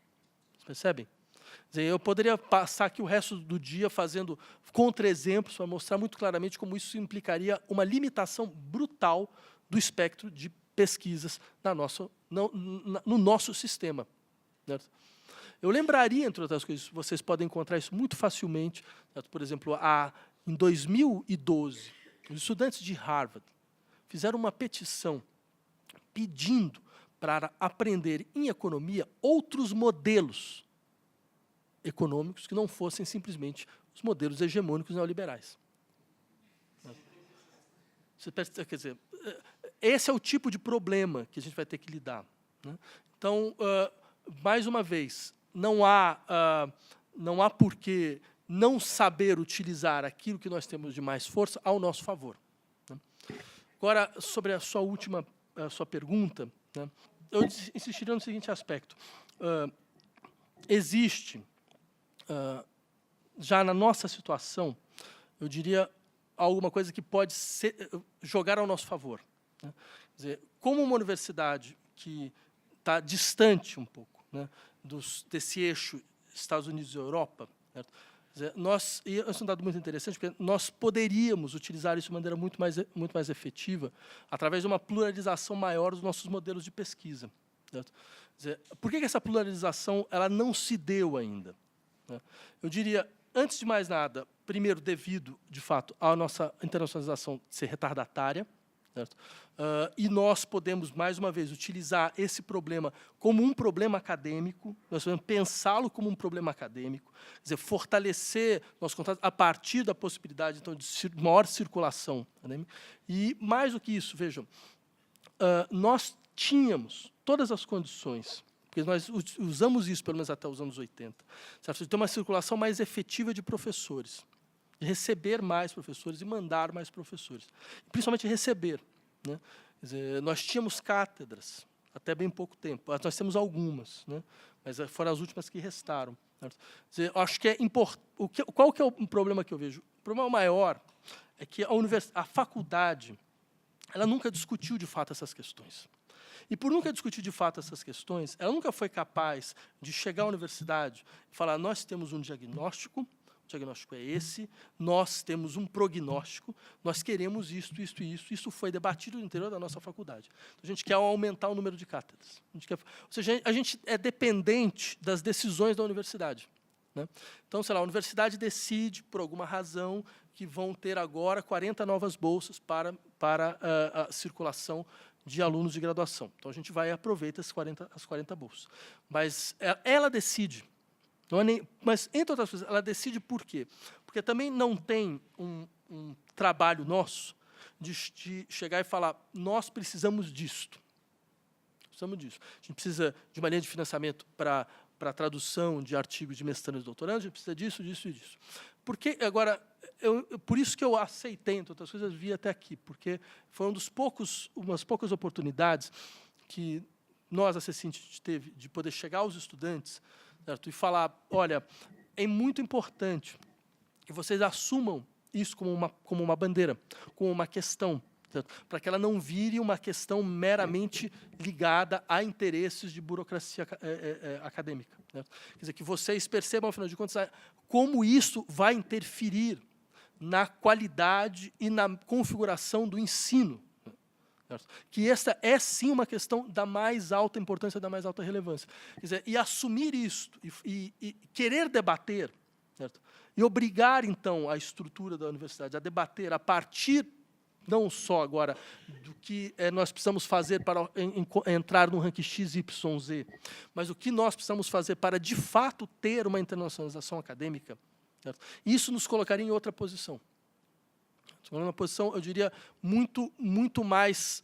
Vocês percebem? Quer dizer, eu poderia passar aqui o resto do dia fazendo contra-exemplos para mostrar muito claramente como isso implicaria uma limitação brutal do espectro de pesquisas no nosso sistema. Certo? Eu lembraria, entre outras coisas, vocês podem encontrar isso muito facilmente, certo? Por exemplo, em 2012, os estudantes de Harvard fizeram uma petição pedindo para aprender em economia outros modelos econômicos que não fossem simplesmente os modelos hegemônicos neoliberais. Quer dizer, esse é o tipo de problema que a gente vai ter que lidar. Né? Então, mais uma vez, não há por que não saber utilizar aquilo que nós temos de mais força ao nosso favor. Né? Agora, sobre a sua pergunta, né, eu insistiria no seguinte aspecto. Existe, já na nossa situação, eu diria, alguma coisa que pode jogar ao nosso favor. Né? Quer dizer, como uma universidade que está distante um pouco, né, desse eixo Estados Unidos e Europa, certo? E esse é um dado muito interessante, porque nós poderíamos utilizar isso de maneira muito mais efetiva através de uma pluralização maior dos nossos modelos de pesquisa. Certo? Por que essa pluralização ela não se deu ainda? Né? Eu diria, antes de mais nada, primeiro, devido, de fato, à nossa internacionalização ser retardatária, certo? E nós podemos, mais uma vez, utilizar esse problema como um problema acadêmico, nós podemos pensá-lo como um problema acadêmico, quer dizer, fortalecer nossos contatos a partir da possibilidade, então, de maior circulação acadêmica. E, mais do que isso, vejam, nós tínhamos todas as condições, porque nós usamos isso, pelo menos até os anos 80, certo? De ter uma circulação mais efetiva de professores, de receber mais professores e mandar mais professores, principalmente receber. Né? Quer dizer, nós tínhamos cátedras até bem pouco tempo, nós temos algumas, né? Mas foram as últimas que restaram. Certo? Quer dizer, eu acho que é importante. Qual que é o problema que eu vejo? O problema maior é que a faculdade ela nunca discutiu de fato essas questões. E por nunca discutir de fato essas questões, ela nunca foi capaz de chegar à universidade e falar: nós temos um diagnóstico, o diagnóstico é esse, nós temos um prognóstico, nós queremos isto, isto e isso. Isso foi debatido no interior da nossa faculdade. Então, a gente quer aumentar o número de cátedras. Ou seja, a gente é dependente das decisões da universidade. Né? Então, sei lá, a universidade decide, por alguma razão, que vão ter agora 40 novas bolsas para a circulação de alunos de graduação. Então, a gente vai e aproveita as 40 bolsas. Mas ela decide. Não é mas, entre outras coisas, ela decide por quê? Porque também não tem um trabalho nosso de chegar e falar: nós precisamos disto. Precisamos disso. A gente precisa de uma linha de financiamento para a tradução de artigos de mestrandos e doutorandos, a gente precisa disso, disso e disso. Agora, por isso que eu aceitei, entre outras coisas, vir até aqui, porque foi umas poucas oportunidades que nós, a CECINT, teve de poder chegar aos estudantes, certo? E falar: olha, é muito importante que vocês assumam isso como uma bandeira, como uma questão, para que ela não vire uma questão meramente ligada a interesses de burocracia acadêmica. Certo? Quer dizer, que vocês percebam, afinal de contas, como isso vai interferir na qualidade e na configuração do ensino. Certo? Que essa é, sim, uma questão da mais alta importância, da mais alta relevância. Quer dizer, e assumir isto, e querer debater, certo? E obrigar, então, a estrutura da universidade a debater a partir, não só agora, do que nós precisamos fazer para entrar no ranking X, Y, Z, mas o que nós precisamos fazer para, de fato, ter uma internacionalização acadêmica. Certo? Isso nos colocaria em outra posição. Uma posição, eu diria, muito mais...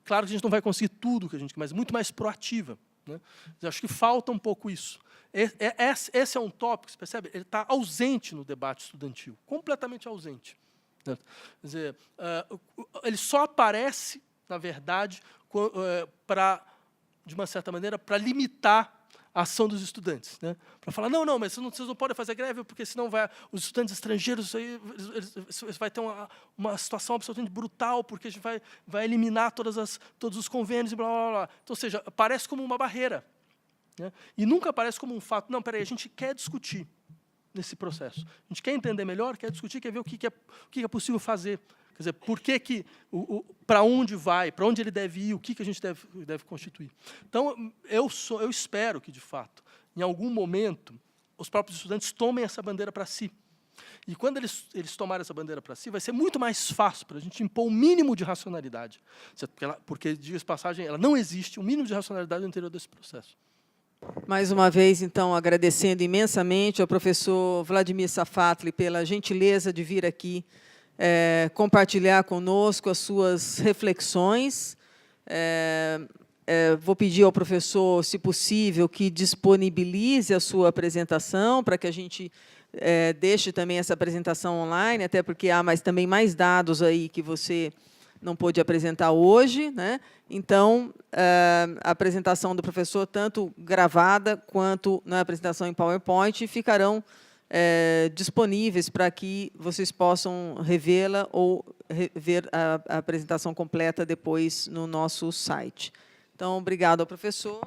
Claro que a gente não vai conseguir tudo que a gente quer, mas muito mais proativa. Né? Eu acho que falta um pouco isso. Esse é um tópico, você percebe? Ele está ausente no debate estudantil, completamente ausente. Certo? Quer dizer, ele só aparece, na verdade, de uma certa maneira, para limitar a ação dos estudantes, né? Para falar: não, mas vocês não podem fazer greve, porque senão os estudantes estrangeiros eles vai ter uma situação absolutamente brutal, porque a gente vai eliminar todos os convênios e blá, blá, blá. Então, ou seja, parece como uma barreira, né? E nunca aparece como um fato. Não, peraí, a gente quer discutir nesse processo. A gente quer entender melhor, quer discutir, quer ver o que é possível fazer. Quer dizer, por que para onde vai, para onde ele deve ir, o que a gente deve constituir. Então, eu espero que, de fato, em algum momento, os próprios estudantes tomem essa bandeira para si. E quando eles tomarem essa bandeira para si, vai ser muito mais fácil para a gente impor um mínimo de racionalidade. Porque, diga-se passagem, ela não existe um mínimo de racionalidade no interior desse processo. Mais uma vez, então, agradecendo imensamente ao professor Vladimir Safatli pela gentileza de vir aqui compartilhar conosco as suas reflexões. Vou pedir ao professor, se possível, que disponibilize a sua apresentação, para que a gente deixe também essa apresentação online, até porque há também mais dados aí que você não pôde apresentar hoje, né? Então, a apresentação do professor, tanto gravada quanto na apresentação em PowerPoint, ficarão disponíveis para que vocês possam revê-la ou ver a apresentação completa depois no nosso site. Então, obrigado ao professor.